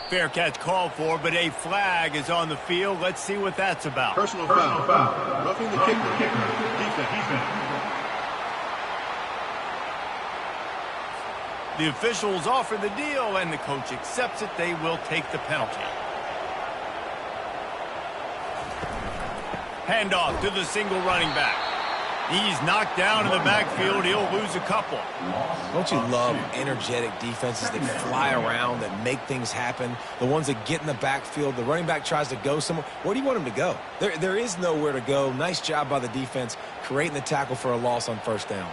Fair catch called for, but a flag is on the field. Let's see what that's about. Personal foul. Roughing the kicker. Defense. The officials offer the deal, and the coach accepts it. They will take the penalty. Handoff to the single running back. He's knocked down in the backfield. He'll lose a couple. Don't you love energetic defenses that fly around, that make things happen? The ones that get in the backfield, the running back tries to go somewhere. Where do you want him to go? There is nowhere to go. Nice job by the defense creating the tackle for a loss on 1st down.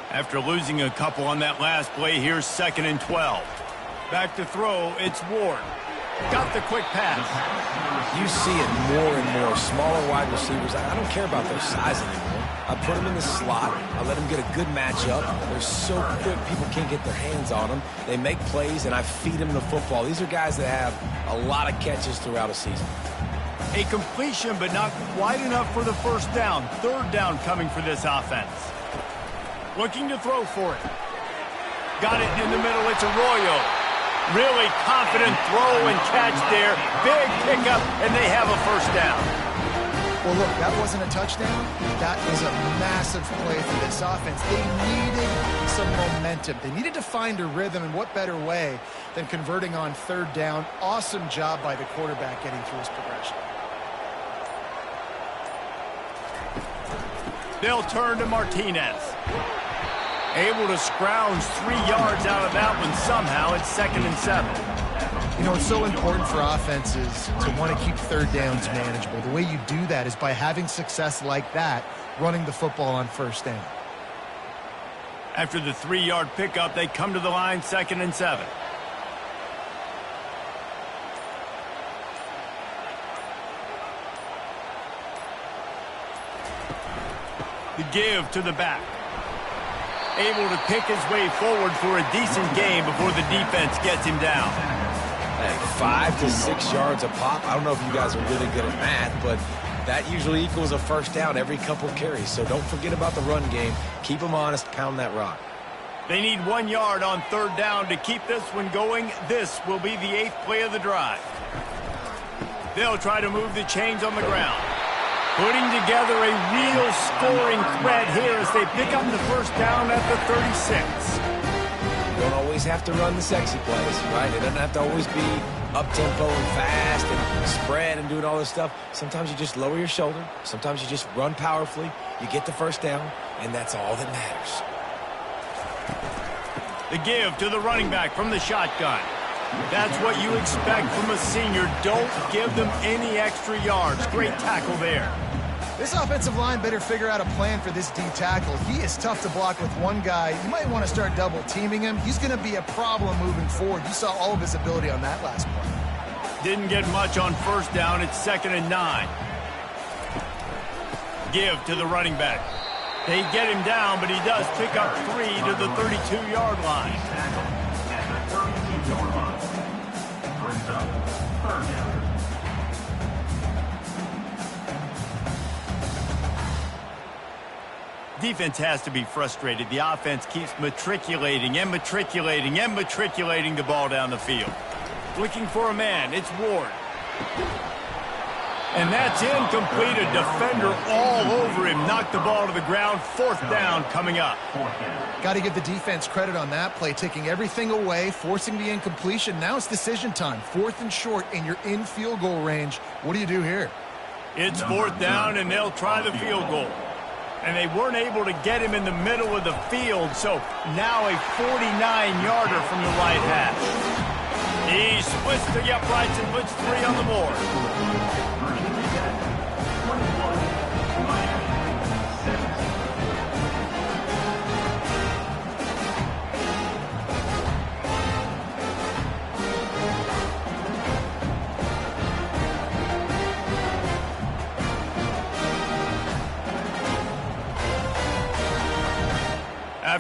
After losing a couple on that last play, here's 2nd and 12. Back to throw, it's Ward. Got the quick pass. You see it more and more. Smaller wide receivers, I don't care about their size anymore. I put them in the slot. I let them get a good matchup. They're so quick, people can't get their hands on them. They make plays, and I feed them the football. These are guys that have a lot of catches throughout a season. A completion, but not quite enough for the 1st down. 3rd down coming for this offense. Looking to throw for it. Got it in the middle. It's Arroyo. Really confident throw and catch there. Big pickup, and they have a 1st down. Well, look, that wasn't a touchdown. That is a massive play for this offense. They needed some momentum. They needed to find a rhythm, and what better way than converting on 3rd down. Awesome job by the quarterback getting through his progression. They'll turn to Martinez. Able to scrounge 3 yards out of that one somehow. It's 2nd and 7. You know, it's so important for offenses to want to keep 3rd downs manageable. The way you do that is by having success like that, running the football on 1st down. After the 3-yard pickup, they come to the line, 2nd and 7. The give to the back. Able to pick his way forward for a decent gain before the defense gets him down. Hey, 5 to 6 yards a pop. I don't know if you guys are really good at math, but that usually equals a 1st down every couple carries. So don't forget about the run game. Keep them honest. Pound that rock. They need 1 yard on 3rd down to keep this one going. This will be the 8th play of the drive. They'll try to move the chains on the ground. Putting together a real scoring threat here as they pick up the 1st down at the 36. You don't always have to run the sexy plays, right? It doesn't have to always be up-tempo and fast and spread and doing all this stuff. Sometimes you just lower your shoulder. Sometimes you just run powerfully. You get the 1st down, and that's all that matters. The give to the running back from the shotgun. That's what you expect from a senior. Don't give them any extra yards. Great tackle there. This offensive line better figure out a plan for this D tackle. He is tough to block with one guy. You might want to start double teaming him. He's going to be a problem moving forward. You saw all of his ability on that last play. Didn't get much on 1st down. It's 2nd and 9. Give to the running back. They get him down, but he does pick up 3 to the 32-yard line. Defense has to be frustrated. The offense keeps matriculating and matriculating and matriculating the ball down the field. Looking for a man. It's Ward. And that's incomplete. A defender all over him. Knocked the ball to the ground. 4th down coming up. Got to give the defense credit on that play, taking everything away, forcing the incompletion. Now it's decision time. 4th and short, and you're in field goal range. What do you do here? It's 4th down, and they'll try the field goal. And they weren't able to get him in the middle of the field, so now a 49-yarder from the right hash. He splits the uprights and puts 3 on the board.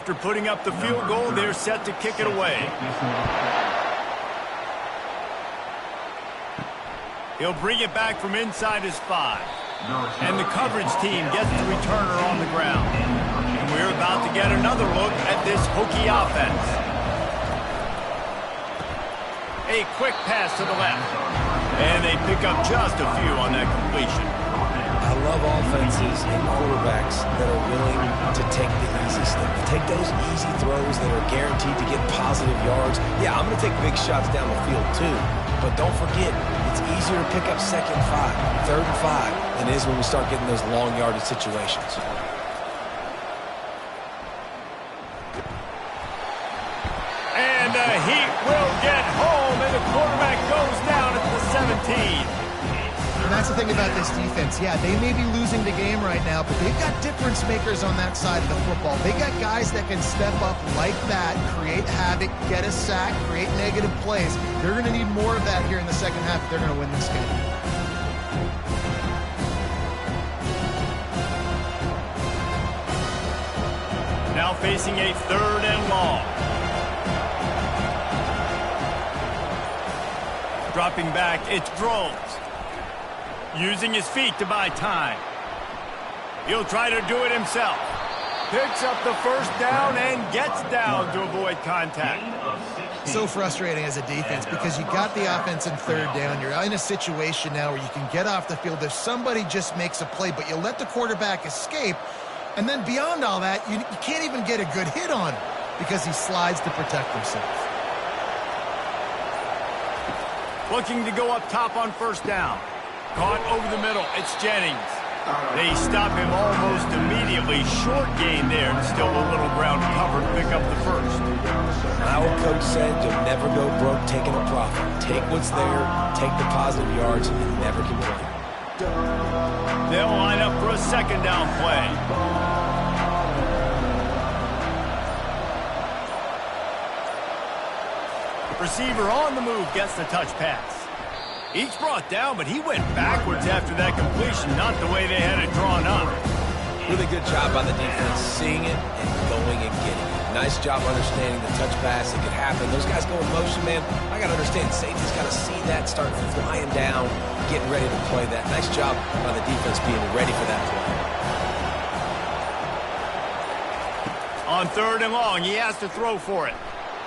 After putting up the field goal, they're set to kick it away. He'll bring it back from inside his 5. And the coverage team gets the returner on the ground. And we're about to get another look at this Hokie offense. A quick pass to the left. And they pick up just a few on that completion. I love offenses and quarterbacks that are willing to take the easy step. Take those easy throws that are guaranteed to get positive yards. Yeah, I'm going to take big shots down the field too. But don't forget, it's easier to pick up 2nd and 5, 3rd and 5 than it is when we start getting those long yardage situations. And the Heat will get home, and the quarterback goes down at the 17. And that's the thing about this defense. Yeah, they may be losing the game right now, but they've got difference makers on that side of the football. They got guys that can step up like that, create havoc, get a sack, create negative plays. They're going to need more of that here in the second half if they're going to win this game. Now facing a 3rd and long. Dropping back, it's Groves. Using his feet to buy time. He'll try to do it himself. Picks up the first down and gets down to avoid contact. So frustrating as a defense because you got the offense in 3rd down. You're in a situation now where you can get off the field if somebody just makes a play, but you let the quarterback escape. And then beyond all that, you can't even get a good hit on him because he slides to protect himself. Looking to go up top on 1st down. Caught over the middle. It's Jennings. They stop him almost immediately. Short gain there and still a little ground cover to pick up the 1st. My old coach said you'll never go broke taking a profit. Take what's there, take the positive yards, and never complain. They'll line up for a 2nd down play. Receiver on the move gets the touch pass. Each brought down, but he went backwards after that completion, not the way they had it drawn up. Really good job by the defense, seeing it and going and getting it. Nice job understanding the touch pass. It could happen. Those guys go in motion, man. I got to understand, safety's got to see that, start flying down, getting ready to play that. Nice job by the defense being ready for that play. On 3rd and long, he has to throw for it.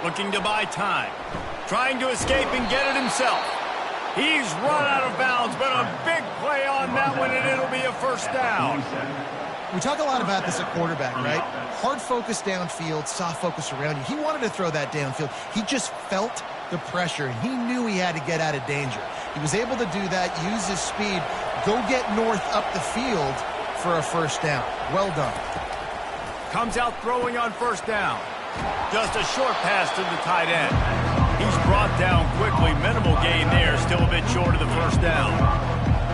Looking to buy time. Trying to escape and get it himself. He's run out of bounds, but a big play on that one, and it'll be a 1st down. We talk a lot about this at quarterback, right? Hard focus downfield, soft focus around you. He wanted to throw that downfield. He just felt the pressure, and he knew he had to get out of danger. He was able to do that, use his speed, go get north up the field for a 1st down. Well done. Comes out throwing on 1st down. Just a short pass to the tight end. He's brought down quickly. Minimal gain there. Still a bit short of the 1st down.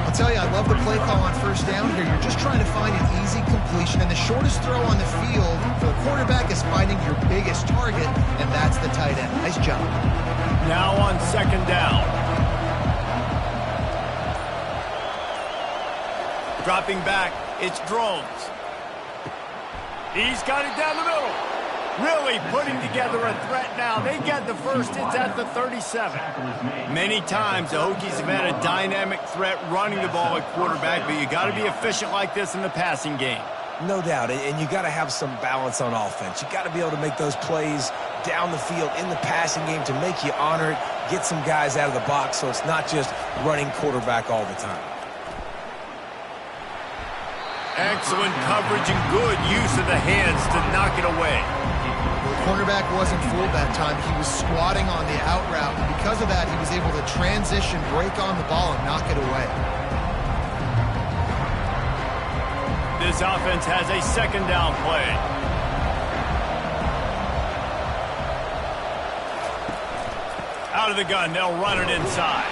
I'll tell you, I love the play call on 1st down here. You're just trying to find an easy completion, and the shortest throw on the field for the quarterback is finding your biggest target, and that's the tight end. Nice job. Now on 2nd down. Dropping back, it's Drones. He's got it down the middle. Really putting together a threat now. They get the 1st. It's at the 37. Many times the Hokies have had a dynamic threat running the ball at quarterback, but you got to be efficient like this in the passing game. No doubt, and you got to have some balance on offense. You got to be able to make those plays down the field in the passing game to make you honor it, get some guys out of the box so it's not just running quarterback all the time. Excellent coverage and good use of the hands to knock it away. Cornerback wasn't fooled that time. He was squatting on the out route, and because of that, he was able to transition, break on the ball, and knock it away. This offense has a 2nd down play. Out of the gun, they'll run it inside.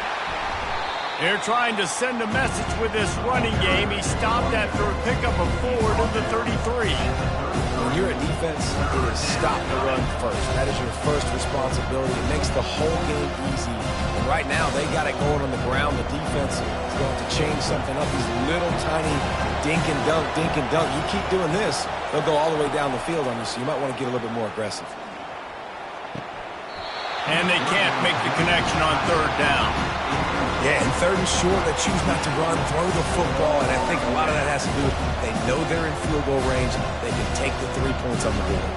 They're trying to send a message with this running game. He stopped after a pickup of 4 to the 33. when you're a defense, it is stop the run first. That is your first responsibility. It makes the whole game easy. And right now, they got it going on the ground. The defense is going to change something up. These little tiny dink and dunk, dink and dunk. You keep doing this, they'll go all the way down the field on you, so you might want to get a little bit more aggressive. And they can't make the connection on third down. Yeah, and third and short, they choose not to run, throw the football, and I think a lot of that has to do with they know they're in field goal range. They can take the 3 points on the board.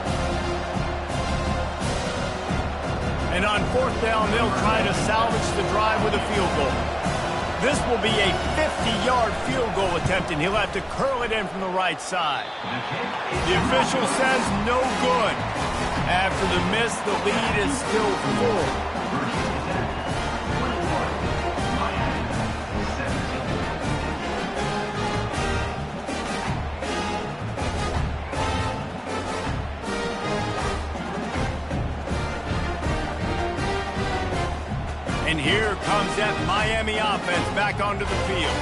And on fourth down, they'll try to salvage the drive with a field goal. This will be a 50-yard field goal attempt, and he'll have to curl it in from the right side. The official says no good. After the miss, the lead is still 4. And here comes that Miami offense back onto the field.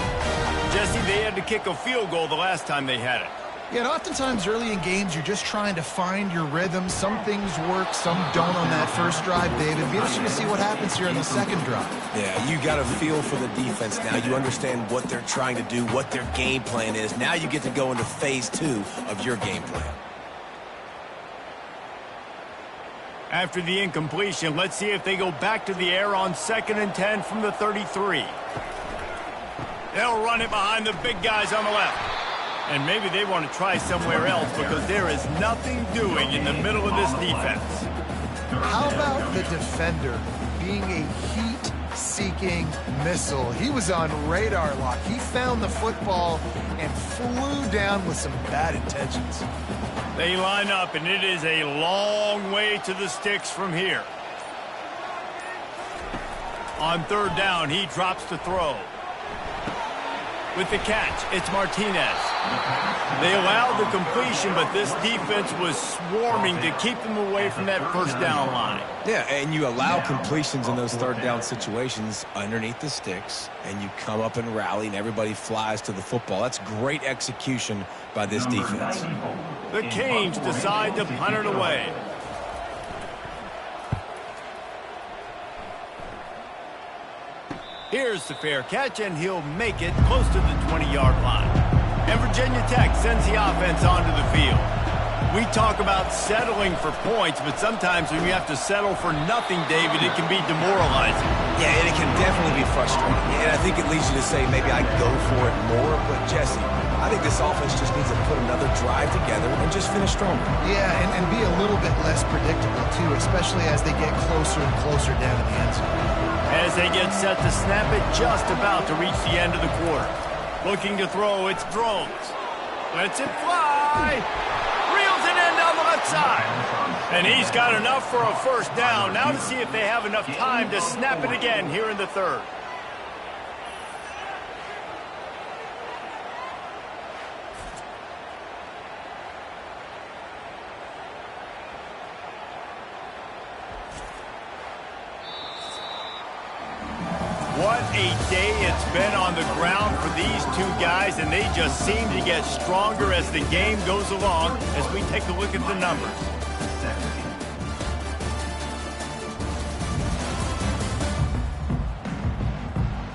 Jesse, they had to kick a field goal the last time they had it. Yeah, and oftentimes early in games, you're just trying to find your rhythm. Some things work, some don't on that first drive, David. It'll be interesting to see what happens here in the second drive. Yeah, you got a feel for the defense now. You understand what they're trying to do, what their game plan is. Now you get to go into phase 2 of your game plan. After the incompletion, let's see if they go back to the air on 2nd and 10 from the 33. They'll run it behind the big guys on the left. And maybe they want to try somewhere else because there is nothing doing in the middle of this defense. How about the defender being a heat-seeking missile? He was on radar lock. He found the football and flew down with some bad intentions. They line up, and it is a long way to the sticks from here. On third down, he drops to throw. With the catch, it's Martinez. They allowed the completion, but this defense was swarming to keep them away from that first down line. Yeah, and you allow completions in those third down situations underneath the sticks, and you come up and rally, and everybody flies to the football. That's great execution by this defense. The Canes decide to punt it away. Here's the fair catch, and he'll make it close to the 20-yard line. And Virginia Tech sends the offense onto the field. We talk about settling for points, but sometimes when you have to settle for nothing, David, it can be demoralizing. Yeah, and it can definitely be frustrating. And I think it leads you to say, maybe I go for it more. But, Jesse, I think this offense just needs to put another drive together and just finish stronger. Yeah, and be a little bit less predictable, too, especially as they get closer and closer down to the end zone. As they get set to snap it, just about to reach the end of the quarter. Looking to throw, it's Drones. Lets it fly. Reels it in down the left side. And he's got enough for a first down. Now to see if they have enough time to snap it again here in the third. What a day it's been on the ground for these two guys, and they just seem to get stronger as the game goes along as we take a look at the numbers.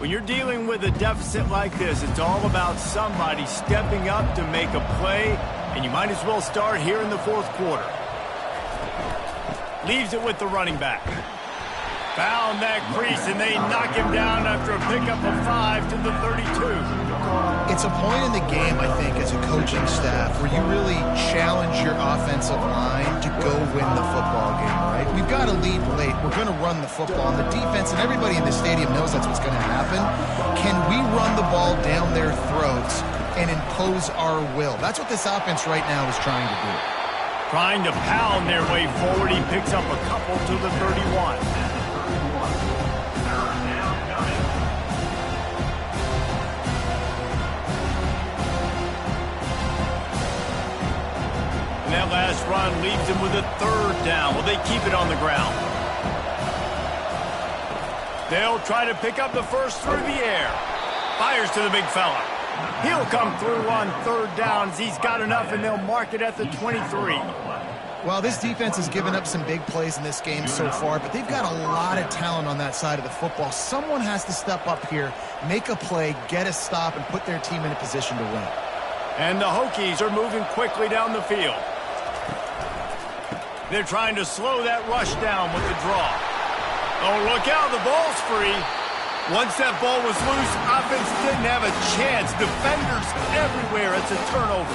When you're dealing with a deficit like this, it's all about somebody stepping up to make a play, and you might as well start here in the fourth quarter. Leaves it with the running back. Found that crease, and they knock him down after a pickup of 5 to the 32. It's a point in the game, I think, as a coaching staff, where you really challenge your offensive line to go win the football game, right? We've got a lead late. We're going to run the football. And the defense and everybody in the stadium knows that's what's going to happen. Can we run the ball down their throats and impose our will? That's what this offense right now is trying to do. Trying to pound their way forward. He picks up a couple to the 31. That last run leaves him with a third down. Will they keep it on the ground? They'll try to pick up the first through the air. Fires to the big fella. He'll come through on third downs. He's got enough, and they'll mark it at the 23. Well, this defense has given up some big plays in this game so far, but they've got a lot of talent on that side of the football. Someone has to step up here, make a play, get a stop, and put their team in a position to win. And the Hokies are moving quickly down the field. They're trying to slow that rush down with the draw. Oh, look out, the ball's free. Once that ball was loose, offense didn't have a chance. Defenders everywhere. It's a turnover.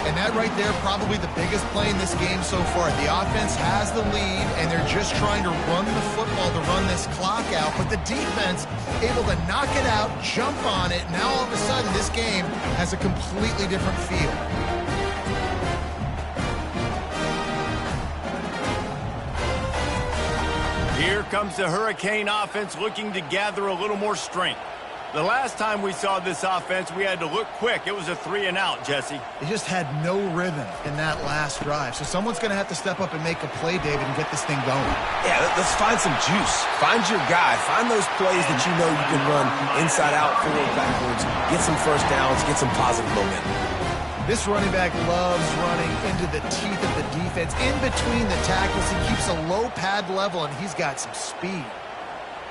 And that right there, probably the biggest play in this game so far. The offense has the lead, and they're just trying to run the football to run this clock out. But the defense able to knock it out, jump on it. Now all of a sudden, this game has a completely different feel. Here comes the Hurricane offense looking to gather a little more strength. The last time we saw this offense, we had to look quick. It was a 3-and-out, Jesse. They just had no rhythm in that last drive. So someone's going to have to step up and make a play, David, and get this thing going. Yeah, let's find some juice. Find your guy. Find those plays that you know you can run inside out, forward, backwards. Get some first downs. Get some positive momentum. This running back loves running into the teeth of the defense. In between the tackles, he keeps a low pad level, and he's got some speed.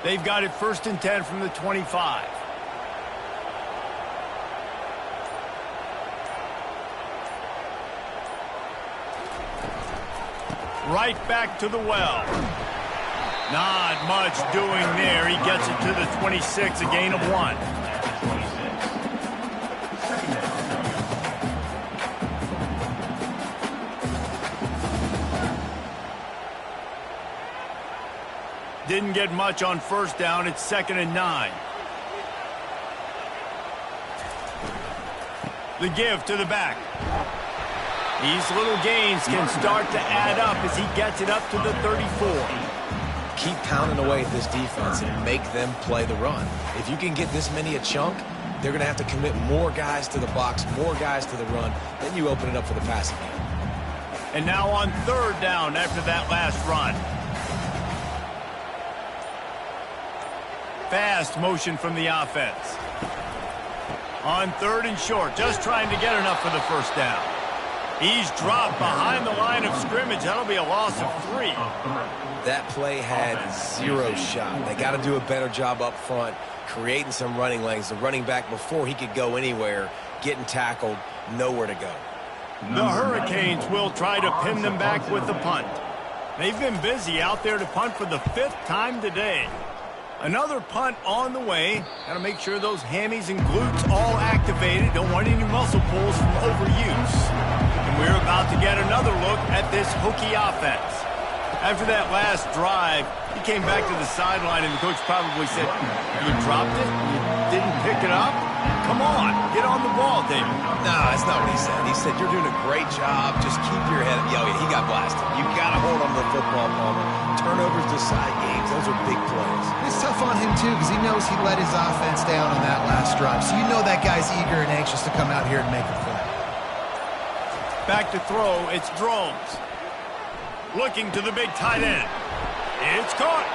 They've got it 1st and 10 from the 25. Right back to the well. Not much doing there. He gets it to the 26, a gain of 1. Didn't get much on first down. It's 2nd and 9. The give to the back. These little gains can start to add up as he gets it up to the 34. Keep pounding away at this defense and make them play the run. If you can get this many a chunk, they're going to have to commit more guys to the box, more guys to the run. Then you open it up for the passing game. And now on 3rd down after that last run. Fast motion from the offense. On 3rd and short, just trying to get enough for the first down. He's dropped behind the line of scrimmage. That'll be a loss of 3. That play had 0 shot. They got to do a better job up front, creating some running lanes. The running back, before he could go anywhere, getting tackled, nowhere to go. The Hurricanes will try to pin them back with the punt. They've been busy out there to punt for the 5th time today. Another punt on the way. Got to make sure those hammies and glutes all activated. Don't want any muscle pulls from overuse. And we're about to get another look at this Hokie offense. After that last drive, he came back to the sideline, and the coach probably said, "You dropped it? You didn't pick it up? Come on, get on the ball, David." No, that's not what he said. He said, "You're doing a great job. Just keep your head up." Yeah, he got blasted. You got to hold on to the football, Palmer. Turnovers decide games. Those are big plays. It's tough on him, too, because he knows he let his offense down on that last drive. So you know that guy's eager and anxious to come out here and make a play. Back to throw, it's Drones. Looking to the big tight end. It's caught.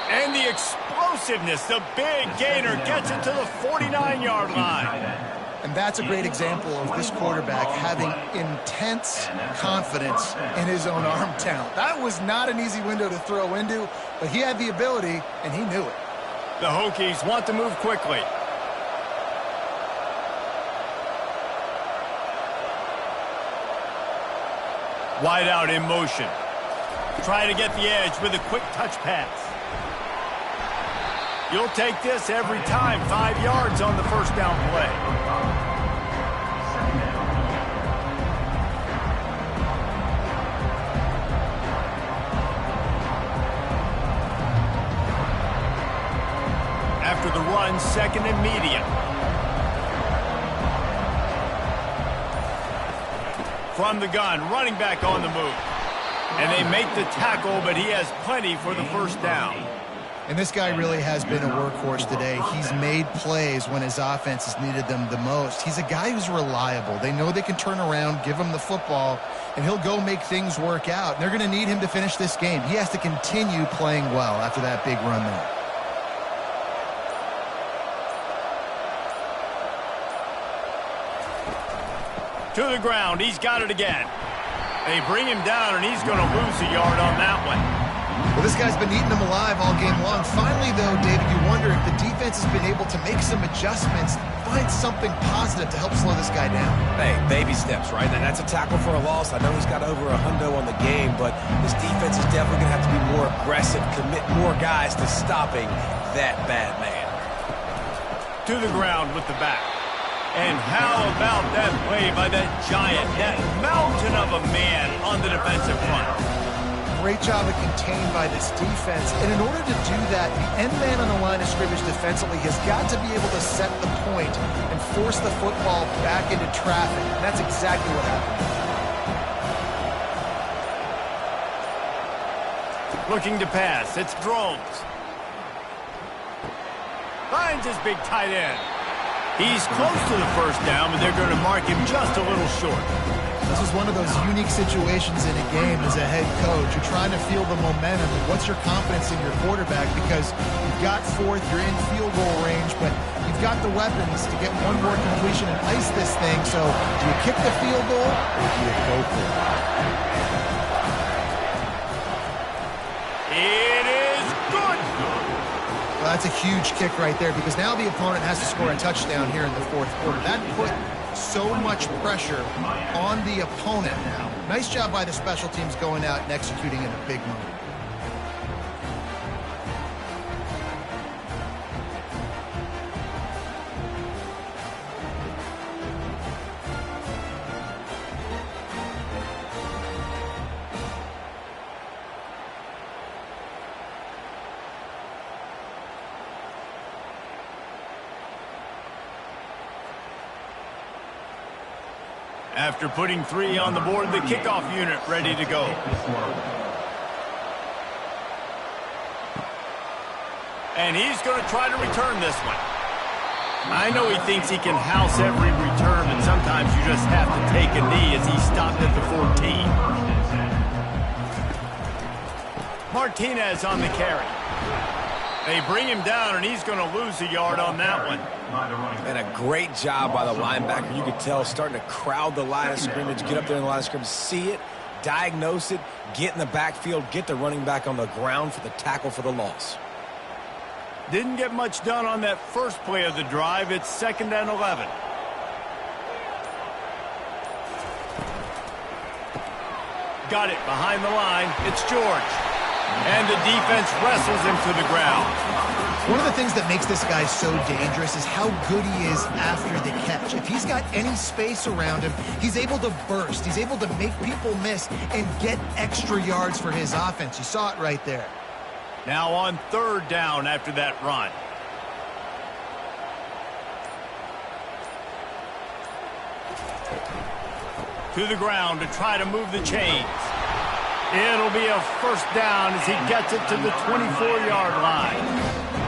And the explosiveness, the big gainer gets it to the 49-yard line. And that's a great example of this quarterback having intense confidence in his own arm talent. That was not an easy window to throw into, but he had the ability, and he knew it. The Hokies want to move quickly. Wide out in motion. Trying to get the edge with a quick touch pass. You'll take this every time. 5 yards on the first down play. After the run, 2nd and medium. From the gun, running back on the move. And they make the tackle, but he has plenty for the first down. And this guy really has been a workhorse today. He's made plays when his offense has needed them the most. He's a guy who's reliable. They know they can turn around, give him the football, and he'll go make things work out. And they're going to need him to finish this game. He has to continue playing well after that big run there. To the ground. He's got it again. They bring him down, and he's going to lose a yard on that one. Well, this guy's been eating them alive all game long. Finally, though, David, you wonder if the defense has been able to make some adjustments, find something positive to help slow this guy down. Hey, baby steps, right? And that's a tackle for a loss. I know he's got over $100 on the game, but this defense is definitely going to have to be more aggressive, commit more guys to stopping that bad man. To the ground with the back. And how about that play by that giant, that mountain of a man on the defensive front? Great job of contained by this defense. And in order to do that, the end man on the line of scrimmage defensively has got to be able to set the point and force the football back into traffic. And that's exactly what happened. Looking to pass. It's Drones. Finds his big tight end. He's close to the first down, but they're going to mark him just a little short. This is one of those unique situations in a game as a head coach. You're trying to feel the momentum. What's your confidence in your quarterback? Because you've got fourth, you're in field goal range, but you've got the weapons to get one more completion and ice this thing. So do you kick the field goal or do you go for it? It is good. Well, that's a huge kick right there because now the opponent has to score a touchdown here in the fourth quarter. That put so much pressure on the opponent now. Nice job by the special teams going out and executing in a big moment. After putting 3 on the board, the kickoff unit ready to go. And he's going to try to return this one. I know he thinks he can house every return, but sometimes you just have to take a knee as he stopped at the 14. Martinez on the carry. They bring him down, and he's going to lose a yard on that one. And a great job by the linebacker. You could tell starting to crowd the line of scrimmage, get up there in the line of scrimmage, see it, diagnose it, get in the backfield, get the running back on the ground for the tackle for the loss. Didn't get much done on that first play of the drive. It's 2nd and 11. Got it behind the line. It's George. And the defense wrestles him to the ground. One of the things that makes this guy so dangerous is how good he is after the catch. If he's got any space around him, he's able to burst. He's able to make people miss and get extra yards for his offense. You saw it right there. Now on 3rd down after that run. To the ground to try to move the chains. It'll be a first down as he gets it to the 24-yard line.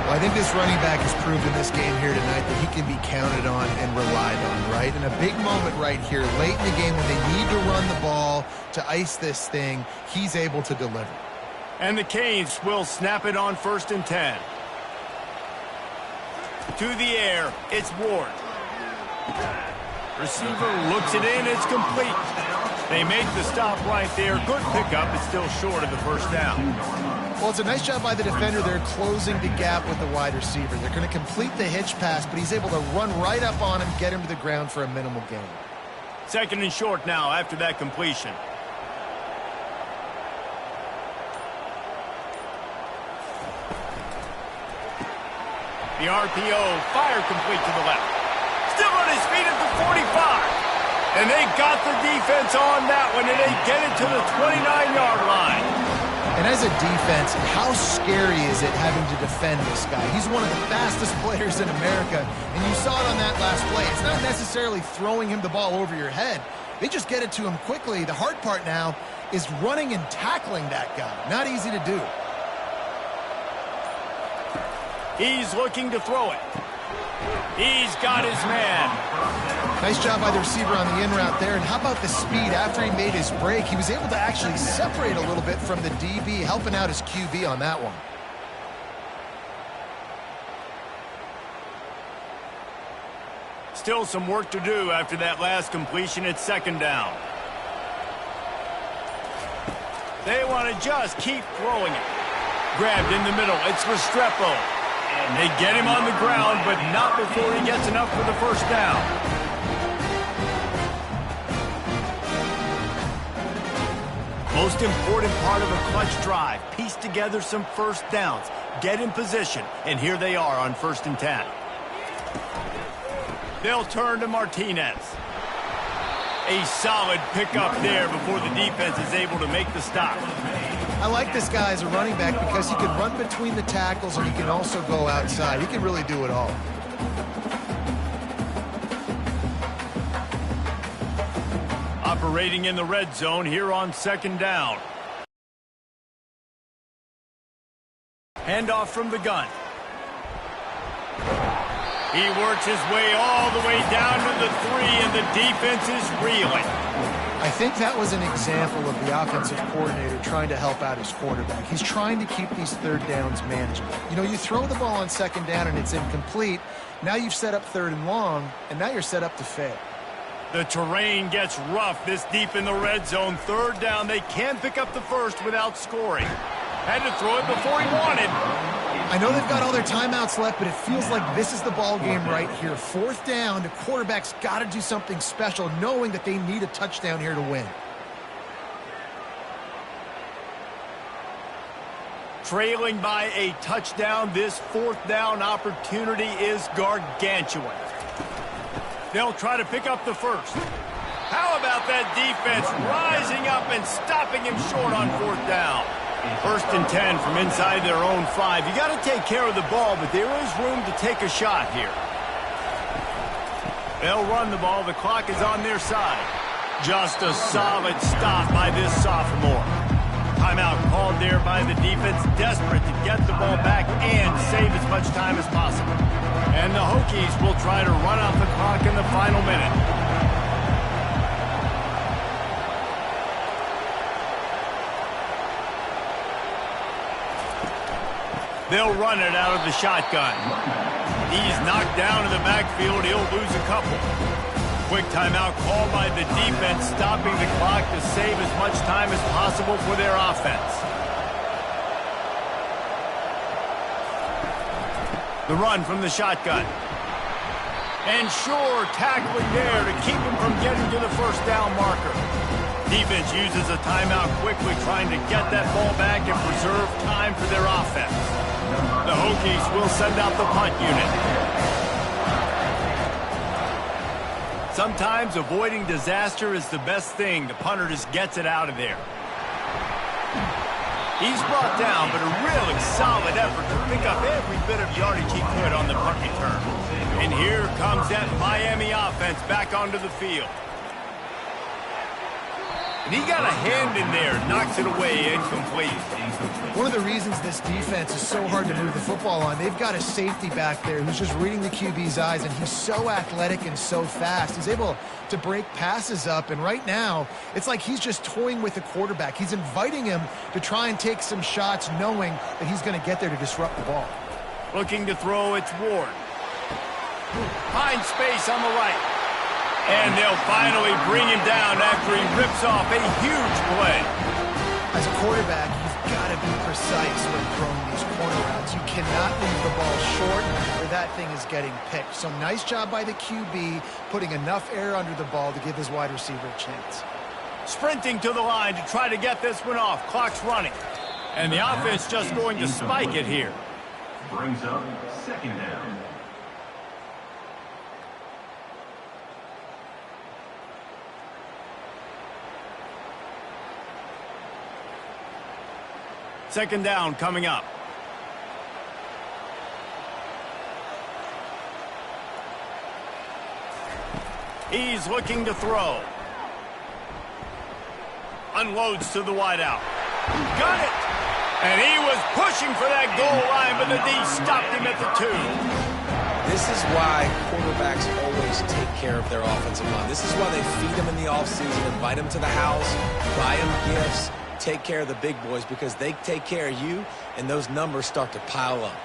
Well, I think this running back has proved in this game here tonight that he can be counted on and relied on, right? And a big moment right here, late in the game when they need to run the ball to ice this thing, he's able to deliver. And the Canes will snap it on 1st and 10. To the air, it's Ward. Receiver looks it in, it's complete. They make the stop right there. Good pickup, it's still short of the first down. Well, it's a nice job by the defender. They're closing the gap with the wide receiver. They're going to complete the hitch pass, but he's able to run right up on him, get him to the ground for a minimal gain. 2nd and short now after that completion. The RPO, fire complete to the left. Still on his feet at the 45. And they got the defense on that one, and they get it to the 29-yard line. And as a defense, how scary is it having to defend this guy? He's one of the fastest players in America, and you saw it on that last play. It's not necessarily throwing him the ball over your head. They just get it to him quickly. The hard part now is running and tackling that guy. Not easy to do. He's looking to throw it. He's got his man. Nice job by the receiver on the in route there. And how about the speed? After he made his break, he was able to actually separate a little bit from the DB, helping out his QB on that one. Still some work to do after that last completion at second down. They want to just keep throwing it. Grabbed in the middle. It's Restrepo. And they get him on the ground, but not before he gets enough for the first down. Most important part of a clutch drive. Piece together some first downs. Get in position. And here they are on 1st and 10. They'll turn to Martinez. A solid pickup there before the defense is able to make the stop. I like this guy as a running back because he can run between the tackles and he can also go outside. He can really do it all. Operating in the red zone here on 2nd down. Handoff from the gun. He works his way all the way down to the 3, and the defense is reeling. I think that was an example of the offensive coordinator trying to help out his quarterback. He's trying to keep these 3rd downs manageable. You know, you throw the ball on 2nd down and it's incomplete. Now you've set up 3rd and long, and now you're set up to fail. The terrain gets rough this deep in the red zone. 3rd down, they can't pick up the first without scoring. Had to throw it before he wanted. I know they've got all their timeouts left, but it feels like this is the ball game right here. 4th down, the quarterback's got to do something special, knowing that they need a touchdown here to win. Trailing by a touchdown, this 4th down opportunity is gargantuan. They'll try to pick up the first. How about that defense rising up and stopping him short on 4th down? 1st and 10 from inside their own 5. You got to take care of the ball, but there is room to take a shot here. They'll run the ball. The clock is on their side. Just a solid stop by this sophomore. Timeout called there by the defense, desperate to get the ball back and save as much time as possible. And the Hokies will try to run out the clock in the final minute. They'll run it out of the shotgun. He's knocked down in the backfield. He'll lose a couple. Quick timeout called by the defense, stopping the clock to save as much time as possible for their offense. The run from the shotgun. And sure, tackling there to keep him from getting to the 1st down marker. Defense uses a timeout quickly, trying to get that ball back and preserve time for their offense. The Hokies will send out the punt unit. Sometimes avoiding disaster is the best thing. The punter just gets it out of there. He's brought down, but a really solid effort to pick up every bit of yardage he could on the punt return. And here comes that Miami offense back onto the field. And he got a hand in there, knocks it away, incomplete. One of the reasons this defense is so hard to move the football on, they've got a safety back there who's just reading the QB's eyes, and he's so athletic and so fast. He's able to break passes up, and right now, it's like he's just toying with the quarterback. He's inviting him to try and take some shots, knowing that he's going to get there to disrupt the ball. Looking to throw, it's Ward. Finds space on the right. And they'll finally bring him down after he rips off a huge play. As a quarterback, you've got to be precise when throwing these corner routes. You cannot leave the ball short or that thing is getting picked. So nice job by the QB, putting enough air under the ball to give his wide receiver a chance. Sprinting to the line to try to get this one off. Clock's running. And the offense just going to spike it here. Brings up 2nd down. Second down coming up. He's looking to throw. Unloads to the wideout. Got it! And he was pushing for that goal line, but the D stopped him at the 2. This is why quarterbacks always take care of their offensive line. This is why they feed them in the offseason, invite them to the house, buy them gifts, take care of the big boys, because they take care of you, and those numbers start to pile up.